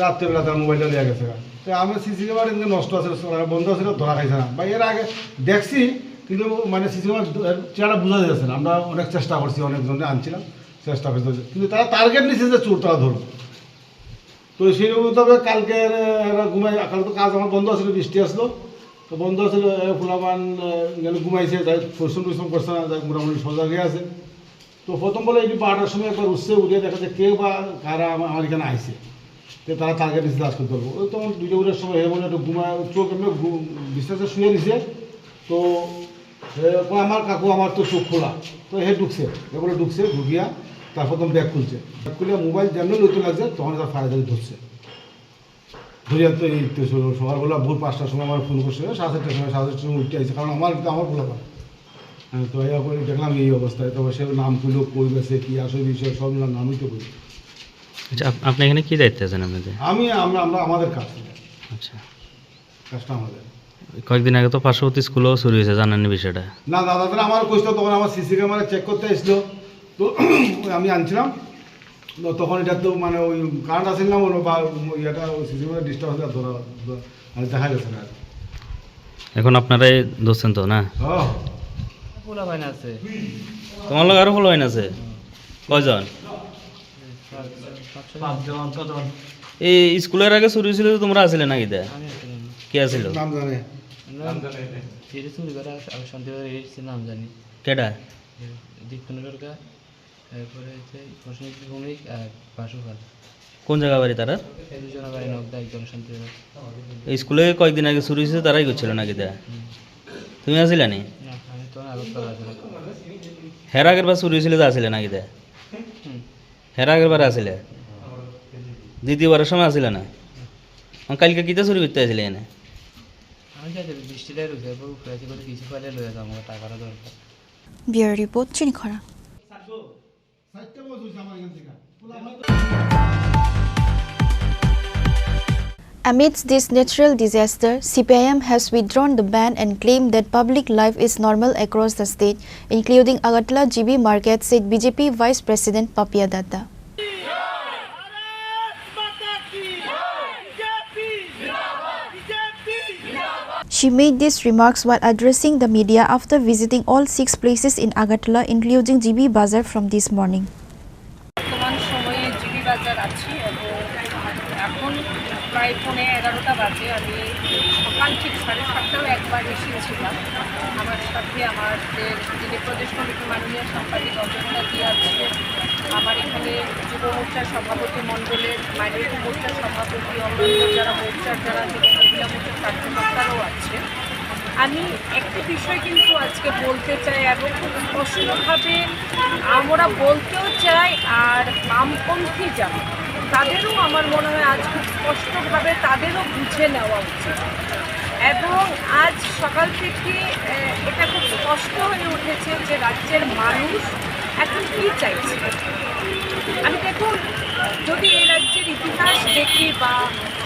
রাত্রেবেলা তার মোবাইলটা নিয়ে গেছে। তো আমি সিসি ক্যামেরা নষ্ট আছে বন্ধ আছে, ধরা খাইছে না বা এর আগে দেখছি, কিন্তু মানে সিসি ক্যামেরা চেহারা বোঝা যাচ্ছে না। আমরা অনেক চেষ্টা করছি, অনেকজনে আনছিলাম, চেষ্টা করতে, কিন্তু তারা টার্গেট নিচ্ছে যে চোর তারা ধরবে। তো সেই মোতাবেক কালকে এরা ঘুমাই, কাল তো কাজ আমার বন্ধ আছিল, বৃষ্টি আসলো, তো বন্ধ আছিল, ফুলাবান গেলে ঘুমাইছে, যাই পরিশ্রম করছে না, যাই মোটামুটি সজাগে আছে। তো প্রথম বলে এই 12টার সময় একবার উঠছে, উঠে দেখা যায় কেউ বা কারা আমার এখানে আইসে, তো তারা টার্গেট নিচ্ছে কাজ করতে পারবো। ওই তখন 2টা উঠের সময় এমন একটু ঘুমায় চোখ এমনি বিশ্বাসে শুয়ে নিছে। তো আমার কাকু আমার তো চোখ খোলা, তো হে ঢুকছে, এবারে ঢুকছে, ঢুকিয়া তারপর তখন ব্যাগ খুলছে, ব্যাগ খুলে মোবাইল যেমন লইতে লাগছে তখন তার ফায়ার ধরছে। ধরিয়া তো এই তো সকালবেলা ভোর 5টার সময় আমার ফোন করছে, 7:30টার সময় 7:30টার সময় উঠতে আসছে, কারণ আমার খোলা পায়। হ্যাঁ, তো এই করে দেখলাম এই অবস্থায়, তবে সে নাম তুলো কই গেছে, কী আসল বিষয় সব নামই তো করি। আচ্ছা, আপনি এখানে কী দায়িত্ব আছেন আপনাদের? আমরা আমাদের কাজ। আচ্ছা, কাজটা আমাদের। কয়েকদিন আগে তো পার্শ্ববর্তী স্কুলেও চুরি হয়েছে, জানেন বিষয়টা? না দাদা, আমার কইতো, তখন আমার সিসি ক্যামেরা চেক করতে আসলো, তো আমি আনছিলাম, তখন এটা তো মানে ওই কারেন্ট আসেন না বা ইয়েটা সিসি ক্যামেরা ডিস্টার্ব হলে ধরা দেখা গেছে না। এখন আপনারাই ধরছেন তো না? পোলা ভাই আছে, তোমার লোক আরো পোলা ভাই আছে? কয়জন? 5 জন। কজন? এই স্কুলের আগে চুরি হয়েছিল তো তোমরা আসলে নাকি দা আমি আসলে না। কে আছিল নাম জানে এটা চুরি করে আমি শান্তিবার এসেছি নাম জানি কেডা দীপকুণ্ড সরকার তারপরে হচ্ছে প্রসেনজিৎ ভৌমিক আর বাসুখাল কোন জায়গা বাড়ি তারা এই দুজনের বাড়ি নগদা একজন শান্তিবার। এই স্কুলে কয়েকদিন আগে চুরি হয়েছে তারাই করছিল নাকি দা তুমি আসলে নি না আমি তো আগরতলা আসলে হের আগের বার চুরি হয়েছিল তো আসলে নাকি দা হের আগের বার আসলে দ্বিতীয়বারের সময় আসলে না কালকে কিতা চুরি করতে আসলে এনে আমি যাই বৃষ্টিটাই রয়েছে এরপর উপরে আছে করে কিছু পাইলে লয়ে যাবো আমার টাকাটা দরকার। Bureau Report, Chini Khorang. Amidst this natural disaster, CPIM has withdrawn the ban and claimed that public life is normal across the state, including Agartala GB Market, said BJP Vice President Papiya Datta. She made these remarks while addressing the media after visiting all 6 places in Agartala, including GB Bazar from this morning. বর্তমান সময়ে GB বাজার আছি এবং এখন প্রায় 11:30 বাজে। আমি সকাল ঠিক 7:30টাও একবার এসেছিলাম। আমার সাথে আমাদের যিনি প্রদেশ কমিটির মাননীয় সাংবাদিক অজন্তা জি আছে, আমার এখানে যুব মোর্চার সভাপতি মণ্ডলের, মাইনরিটি মোর্চার সভাপতি, অন্যান্য যারা মোর্চার যারা মহিলা মোর্চার কার্যকর্তারাও আছে। আমি একটি বিষয় কিন্তু আজকে বলতে চাই এবং খুব স্পষ্টভাবে আমরা বলতেও চাই, আর বামপন্থী যারা তাদেরও আমার মনে হয় আজ খুব স্পষ্টভাবে তাদেরও বুঝে নেওয়া উচিত। এবং আজ সকাল থেকে এটা খুব স্পষ্ট হয়ে উঠেছে যে রাজ্যের মানুষ এখন কী চাইছে। আমি দেখুন, যদি এই রাজ্যের ইতিহাস দেখি বা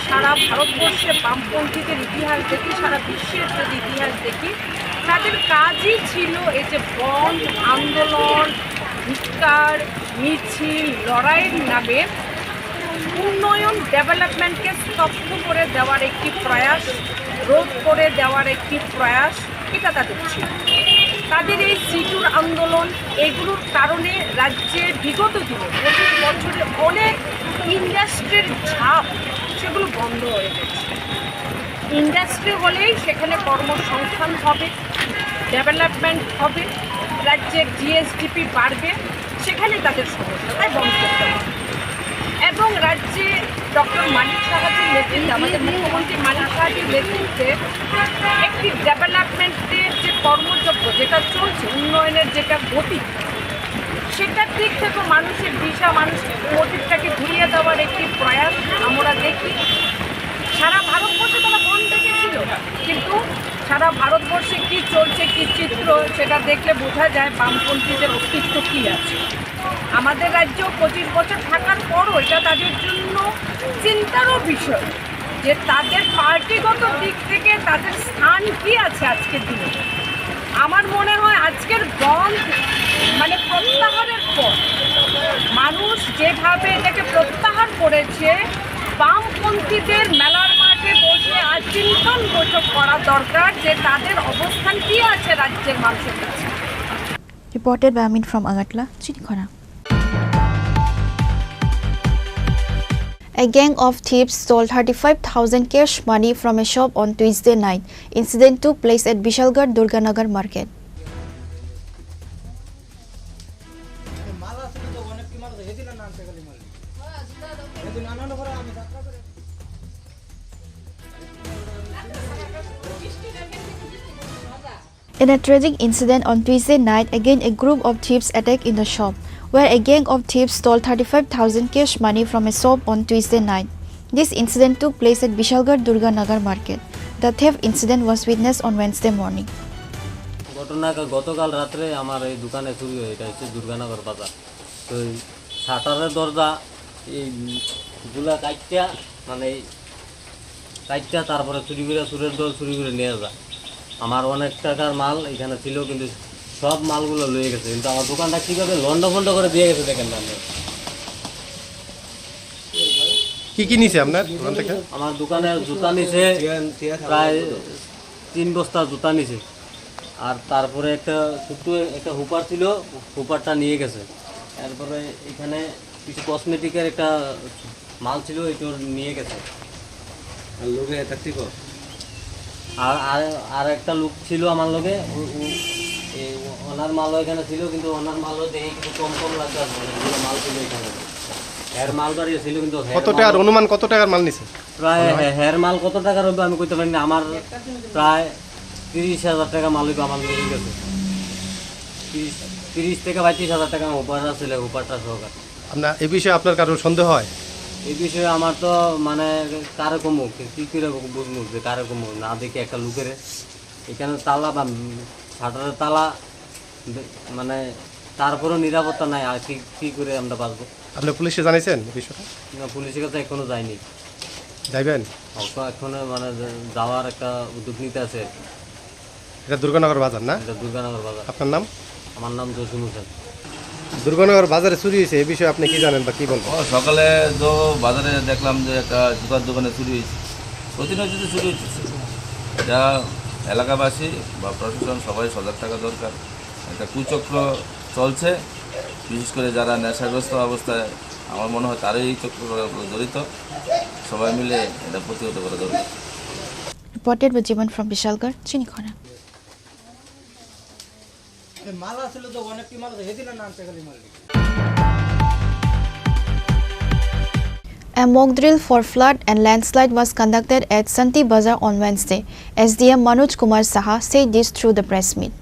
সারা ভারতবর্ষে বামপন্থীদের ইতিহাস দেখি, সারা বিশ্বের যদি ইতিহাস দেখি, তাদের কাজই ছিল এই যে বন্ধ আন্দোলন, ধিক্কার, মিছিল, লড়াইয়ের নামে উন্নয়ন, ডেভেলপমেন্টকে স্তব্ধ করে দেওয়ার একটি প্রয়াস, রোধ করে দেওয়ার একটি প্রয়াস, এটা তাদের ছিল। তাদের এই সিটুর আন্দোলন, এগুলোর কারণে রাজ্যে বিগত দিনে 25 বছরে অনেক ইন্ডাস্ট্রির ঝাপ সেগুলো বন্ধ হয়ে গেছে। ইন্ডাস্ট্রি হলেই সেখানে কর্মসংস্থান হবে, ডেভেলপমেন্ট হবে, রাজ্যের জিএসডিপি বাড়বে, সেখানে তাদের সমস্যা, তাই বন্ধ করতে হবে। এবং রাজ্যে ডক্টর মানিক সাহাজির নেতৃত্বে, আমাদের মুখ্যমন্ত্রী মানিক সাহাজির নেতৃত্বে একটি ডেভেলপমেন্টের যে কর্মযজ্ঞ যেটা চলছে, উন্নয়নের যেটা গতি, সেটার দিক থেকে মানুষের দিশা, মানুষের মোটিভটাকে ঘুরিয়ে দেওয়ার একটি প্রয়াস আমরা দেখি। সারা ভারতবর্ষে তারা বন্ধ দেখেছিল, কিন্তু সারা ভারতবর্ষে কী চলছে, কী চিত্র, সেটা দেখলে বোঝা যায় বামপন্থীদের অস্তিত্ব কী আছে। আমাদের রাজ্য 25 বছর থাকার পরও এটা তাদের জন্য চিন্তারও বিষয় যে তাদের পার্টিগত দিক থেকে তাদের স্থান কী আছে আজকের দিনে। আমার মনে হয় আজকের বন্ধ মানে প্রত্যাহারের পর মানুষ যেভাবে এটাকে প্রত্যাহার করেছে, বামপন্থীদের মেলার মাঠে বসে আজ চিন্তন বৈঠক করা দরকার যে তাদের অবস্থান কী আছে রাজ্যের মানুষের কাছে। Reported by Amin from Agartala, Chini Khorang. A gang of thieves stole 35,000 cash money from a shop on Tuesday night. Incident took place at Bishalgarh Durganagar Market. In a tragic incident on Tuesday night, again a group of thieves attacked in the shop, where a gang of thieves stole 35,000 cash money from a shop on Tuesday night. This incident took place at Bishalgarh Durganagar Market. The theft incident was witnessed on Wednesday morning. গতকাল রাত্রে আমার এই দোকানে চুরি হয়ে, এটা হচ্ছে দুর্গানগর বাজার। তো এই শাটারের দরজা এইগুলা কাইটটা মানে কাইটটা তারপরে চুরি করে চুরের দল চুরি করে নিয়ে যায়। আমার অনেক টাকার মাল এখানে ছিল, কিন্তু সব মালগুলো লয়ে গেছে। কিন্তু আমার দোকানটা কীভাবে লন্ড ফন্ড করে দিয়ে গেছে দেখেন না। কি কি নিছে আপনার দোকান থেকে? আমার দোকানে জুতা নিছে, প্রায় 3 বস্তা জুতা নিছে। আর তারপরে একটা ছোট্ট একটা হুপার ছিল, হুপারটা নিয়ে গেছে। তারপরে এখানে কিছু কসমেটিকের একটা মাল ছিল এটা নিয়ে গেছে। আর লোকে থাকতে কর আর আর আর একটা লোক ছিল আমার লগে, ওনার মালও এখানে ছিল, কিন্তু ওনার মালও দেখে কিন্তু কম কম লাগতো, অনেকগুলো মাল ছিল এখানে। হেয়ার মাল বাড়িয়ে ছিল, কিন্তু কত টাকার অনুমান, কত টাকার মাল নিছে? প্রায় হেয়ার মাল কত টাকার হবে আমি কইতে পারি না। আমার প্রায় 30,000 টাকা মাল হইব আমার নিয়ে গেছে। 30 থেকে 35,000 টাকা উপহার ছিল, উপহারটা সহকার। আপনার এই বিষয়ে আপনার কারো সন্দেহ হয়? এই বিষয়ে আমার তো মানে কারো কমুক কী করে বুঝবো যে কারো কমুক না দেখি একটা লুকের এখানে তালা বা শাটারের তালা, মানে তারপরেও নিরাপত্তা নাই, আর কী করে আমরা বাঁচবো? আপনি পুলিশে জানিয়েছেন বিষয়টা? না, পুলিশের কাছে এখনো যায়নি। যাইবেন? এখনো মানে যাওয়ার একটা উদ্যোগ নিতে আছে। এটা দুর্গানগর বাজার না? এটা দুর্গানগর বাজার। আপনার নাম? আমার নাম জসিম হোসেন। দুর্গানগর বাজারে চুরি হয়েছে, এই বিষয়ে আপনি কি জানেন বা কি বলবেন? সকালে তো বাজারে দেখলাম যে একটা জুতার দোকানে চুরি হয়েছে, প্রতিনিয়ত চুরি হচ্ছে। এটা এলাকাবাসী বা প্রশাসন সবাই সজাগ থাকা দরকার। একটা কুচক্র চলছে, বিশেষ করে যারা নেশাগ্রস্ত অবস্থায়, আমার মনে হয় তারাই এই চক্র জড়িত। সবাই মিলে এটা প্রতিহত করা দরকার। Reported with Jivan from Vishalgarh, Chini Khorang. A mock drill for flood and landslide was conducted at Santi Bazar on Wednesday. SDM Manoj Kumar Saha said this through the press meet.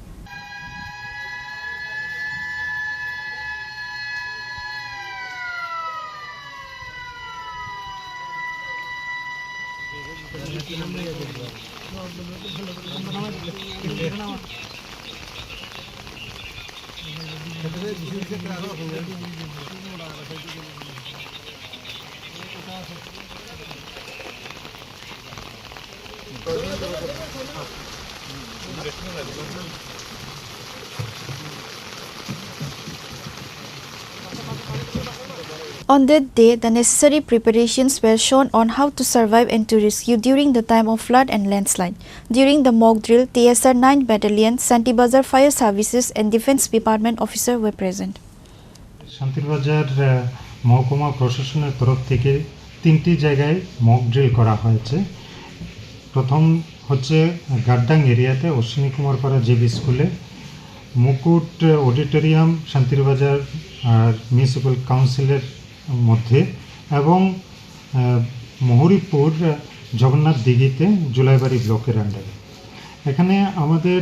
On that day, the necessary preparations were shown on how to survive and to rescue during the time of flood and landslide. During the mock drill, TSR 9 Battalion, Santi Bazar Fire Services and Defence Department officers were present. শান্তির বাজার মহকুমা প্রশাসনের তরফ থেকে 3টি জায়গায় mock drill করা হয়েছে। প্রথম হচ্ছে গাড্ডাং এরিয়াতে অশ্বিনী কুমার পাড়া জেবি স্কুলে, মুকুট অডিটোরিয়াম শান্তির বাজার আর মিউনিসিপ্যাল কাউন্সিলের মধ্যে, এবং মহুরীপুর জগন্নাথ দিঘিতে জুলাইবাড়ি ব্লকের আন্ডারে। এখানে আমাদের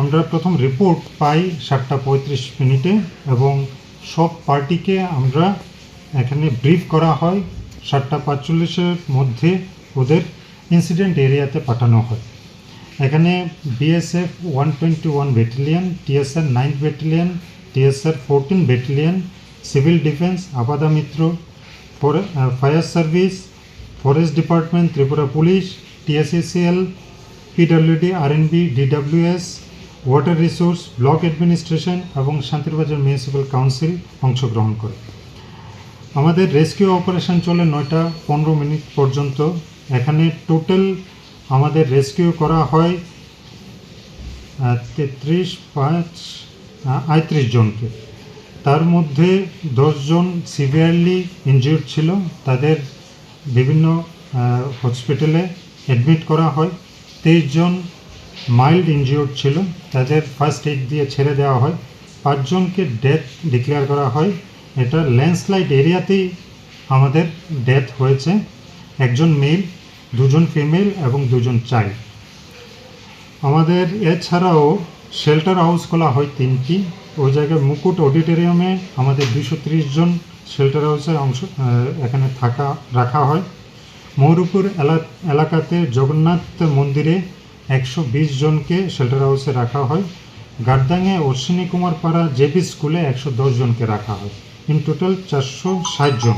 আমরা প্রথম রিপোর্ট পাই 7:35 এবং সব পার্টিকে আমরা এখানে ব্রিফ করা হয়। 7:45 মধ্যে ওদের ইনসিডেন্ট এরিয়াতে পাঠানো হয়। এখানে BSF 121 battalion, TSR 9 battalion, TSR 14 battalion, civil defence, Aapda Mitra, fire service, forest department, Tripura police, TSECL, PWD, RNB, DWS, water resource, block administration এবং শান্তিরবাজার মিউনিসিপ্যাল কাউন্সিল অংশগ্রহণ করে। আমাদের রেস্কিউ অপারেশন চলে 9:15 পর্যন্ত। এখানে টোটাল আমাদের রেস্কিউ করা হয় 33 জনকে। তার মধ্যে 10 জন সিভিয়ারলি ইনজিউর্ড ছিল, তাদের বিভিন্ন হসপিটালে অ্যাডমিট করা হয়। 23 জন মাইল্ড ইনজিউর্ড ছিল, তাদের ফার্স্ট এইড দিয়ে ছেড়ে দেওয়া হয়। 5 জনকে ডেথ ডিক্লেয়ার করা হয়। এটা ল্যান্ডস্লাইড এরিয়াতেই আমাদের ডেথ হয়েছে। 1 জন মেল, 2 জন ফিমেল এবং 2 জন চাইল্ড। আমাদের এছাড়াও শেল্টার হাউস খোলা হয় 3টি। ওই জায়গায় মুকুট অডিটোরিয়ামে আমাদের 230 জন শেল্টার হাউসে এখানে রাখা হয়। মহুরীপুর এলাকাতে জগন্নাথ মন্দিরে 120 জনকে শেল্টার হাউসে রাখা হয়। গাড্ডাঙে অশ্বিনী কুমার পাড়া জেপি স্কুলে 110 জনকে রাখা হয়। ইন টোটাল 460 জন।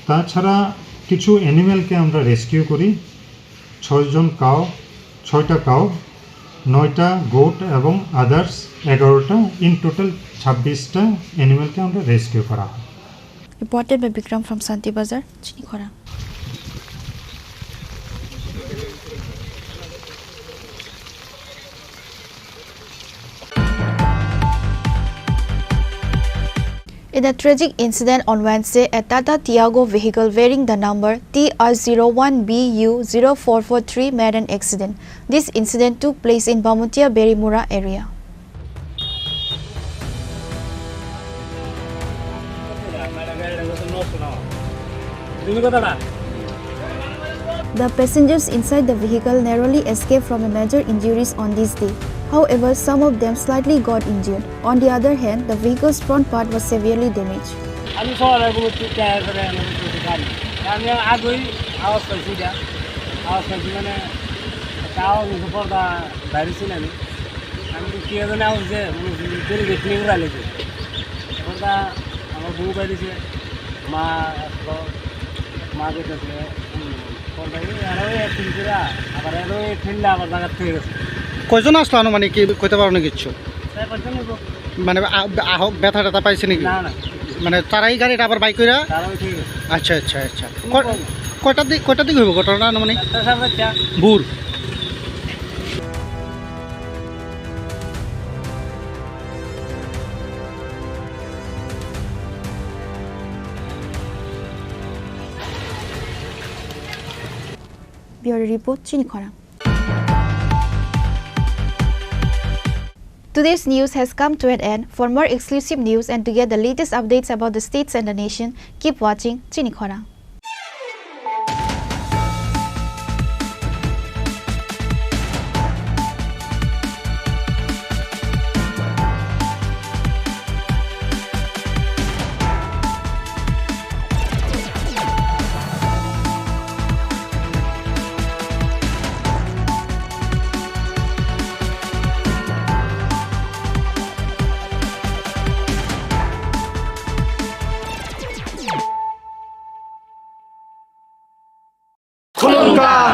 তাছাড়া কিছু অ্যানিম্যালকে আমরা রেস্কিউ করি। 6টা কাউ, 9টা গোট এবং আদার্স 11টা। ইন টোটাল 26টা অ্যানিম্যালকে আমরা রেস্কিউ করা হয়। Reported by Bikram from Santi Bazar, Chini Khorang. In a tragic incident on Wednesday, a Tata Tiago vehicle bearing the number TR01BU0443 made an accident. This incident took place in Bamutia Berimura area. The passengers inside the vehicle narrowly escaped from major injuries on this day. However, some of them slightly got injured. On the other hand, the vehicle's front part was severely damaged. কয়জন আসলো আনুমানিক কি কইতে পারো না কিছু মানে আহক ব্যথা ট্যাথা পাইছে নাকি মানে তারাই গাড়িটা আবার বাইক কইরা আচ্ছা আচ্ছা আচ্ছা কয়টার দিকে হইব ঘটনাটা আনুমানিক ভোর Bureau Report, Chini Khorang. Today's news has come to an end. For more exclusive news and to get the latest updates about the states and the nation, keep watching Chini Khorang.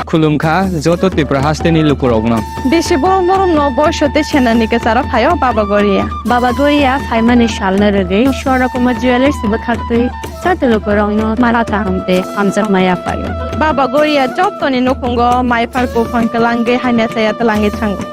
खुलुमखा जत त्रिपुरा हास्टेनि लुकुरगना देशे बरम बरम न बयसते सेनानिके सारा फायो बाबा गोरिया फाइमानि शालना रगे शोरा कुमा jewellers बखाते साते लुकुरगन माराता हमते हमजा माया फायो बाबा गोरिया जतनि नखंगो माइफारको फंकलांगे हाइना साया तलांगे थांगो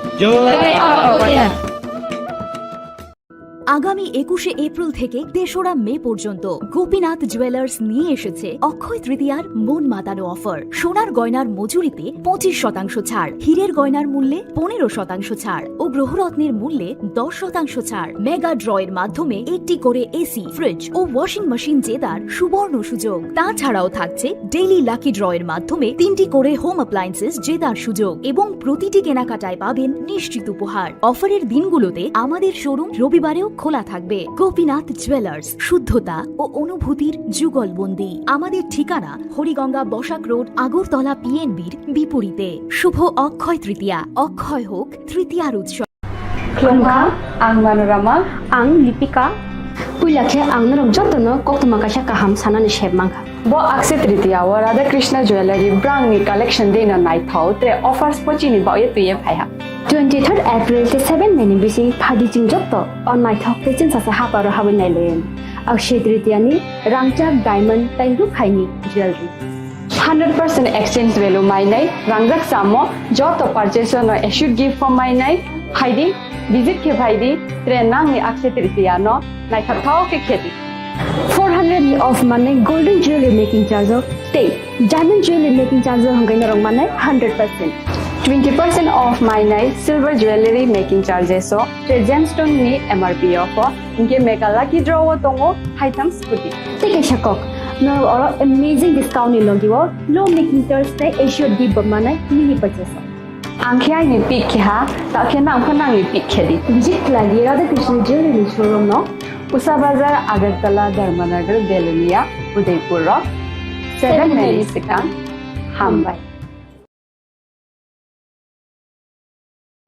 আগামী 21শে এপ্রিল থেকে ৩রা মে পর্যন্ত গোপীনাথ জুয়েলার্স নিয়ে এসেছে অক্ষয় তৃতীয়ার মন মাতানো অফার। সোনার গয়নার মজুরিতে 25% ছাড়, হীরের গয়নার মূল্যে 15% ছাড় ও গ্রহরত্নের মূল্যে 10% ছাড়। মেগা ড্রয়ের মাধ্যমে একটি করে এসি, ফ্রিজ ও ওয়াশিং মেশিন জেতার সুবর্ণ সুযোগ। তাছাড়াও থাকছে ডেইলি লাকি ড্রয়ের মাধ্যমে 3টি করে হোম অ্যাপ্লায়েন্সেস জেতার সুযোগ এবং প্রতিটি কেনাকাটায় পাবেন নিশ্চিত উপহার। অফারের দিনগুলোতে আমাদের শোরুম রবিবারেও খোলা থাকবে। গোপীনাথ জুয়েলার্স, শুদ্ধতা ও অনুভূতির যুগলবন্দি। আমাদের ঠিকানা হরিগঙ্গা বসাক রোড, আগরতলা পিএনবির বিপরীতে। শুভ অক্ষয় তৃতীয়া, অক্ষয় হোক তৃতীয়ার উৎসব। খুলুমখা আং মানোরামা আং লিপিকা পুইলাখে আং নরম যতনো কক্তমা কাশা কাহাম সানানি শেবমাংখা bo akse tritiya wa radha krishna jewelry brand ni collection dena nai thau tre offers pochini ba ye tuye phaiha 23rd April te 7 meni bisi phadi ching jotto on my thok te chin sa ha paro hawen nai len akshe tritiya ni rangchak diamond taingu phaini jewelry 100% exchange value mai nai rangjak samo joto purchase no should give for mai nai phaidi visit ke phaidi tre nang ni akse tritiya no nai thau ke kheti 400 of money golden jewelry making charge of stay diamond jewelry making charge of hangai narong manai 100% 20% off my night silver jewelry making charges so gemstone ni MRP of inge mega lucky draw tongo item scooty take a shakok no or amazing discount ni logiwo low making charge stay should give manai mini purchase angkhya ni pick kha ta khena angkhana ni pick khedi visit lagi radha krishna jewelry showroom no Usa Bazar, Agartala, Dharmanagar, Belunia, Udaipur Rock, 7 Mary Sikang, Hambai.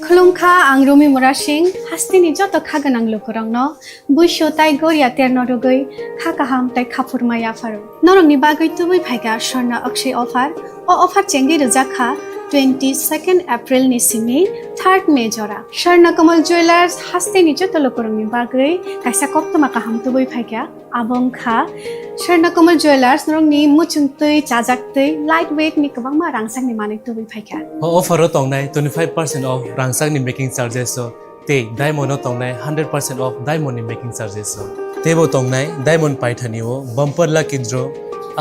Khulumkha ang Rumi Murashing, Hastini Joto Kaganang Lukurangno, Busho Tai Goria Ternodogoi, Kakaham Tai Kapurmaya Faru. Norong ni bagay tuboy Paiga, Shorna Akshay offer, o offer Chengi Ruzakha, 22nd April ni simi 3rd May jora Sharna Kamal Jewelers haste ni joto lokorong ni bagay kaisa kopto makaham tuboy phaikya abong kha Sharna Kamal Jewelers norong ni muchungtoi chajaktoi lightweight ni kabang ma rangsang ni manik tuboy phaikya offer tongnai 25% off rangsang ni making charges so te diamond tongnai 100% off diamond ni making charges so তেবো তংনাই diamond পাইথানিও bumper lucky draw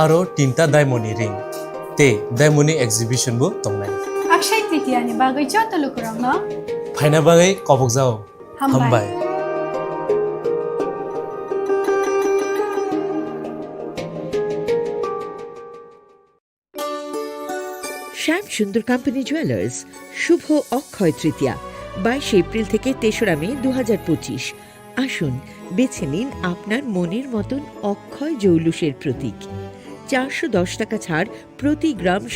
আরো 3টা diamond ring তে diamond exhibition বো তংনাই अक्षय तृतीयानि बागै जत लोकराउन फाइना बागै कबक जाओ हामबाय শ্যাম সুন্দর কোম্পানি জুয়েলার্স শুভ অক্ষয় তৃতীয়া 22 এপ্রিল থেকে 3রা মে 2025। আসুন বেছে নিন আপনার মনের মতন অক্ষয় জৌলুসের প্রতীক। 410 টাকা ছাড় প্রতি গ্রাম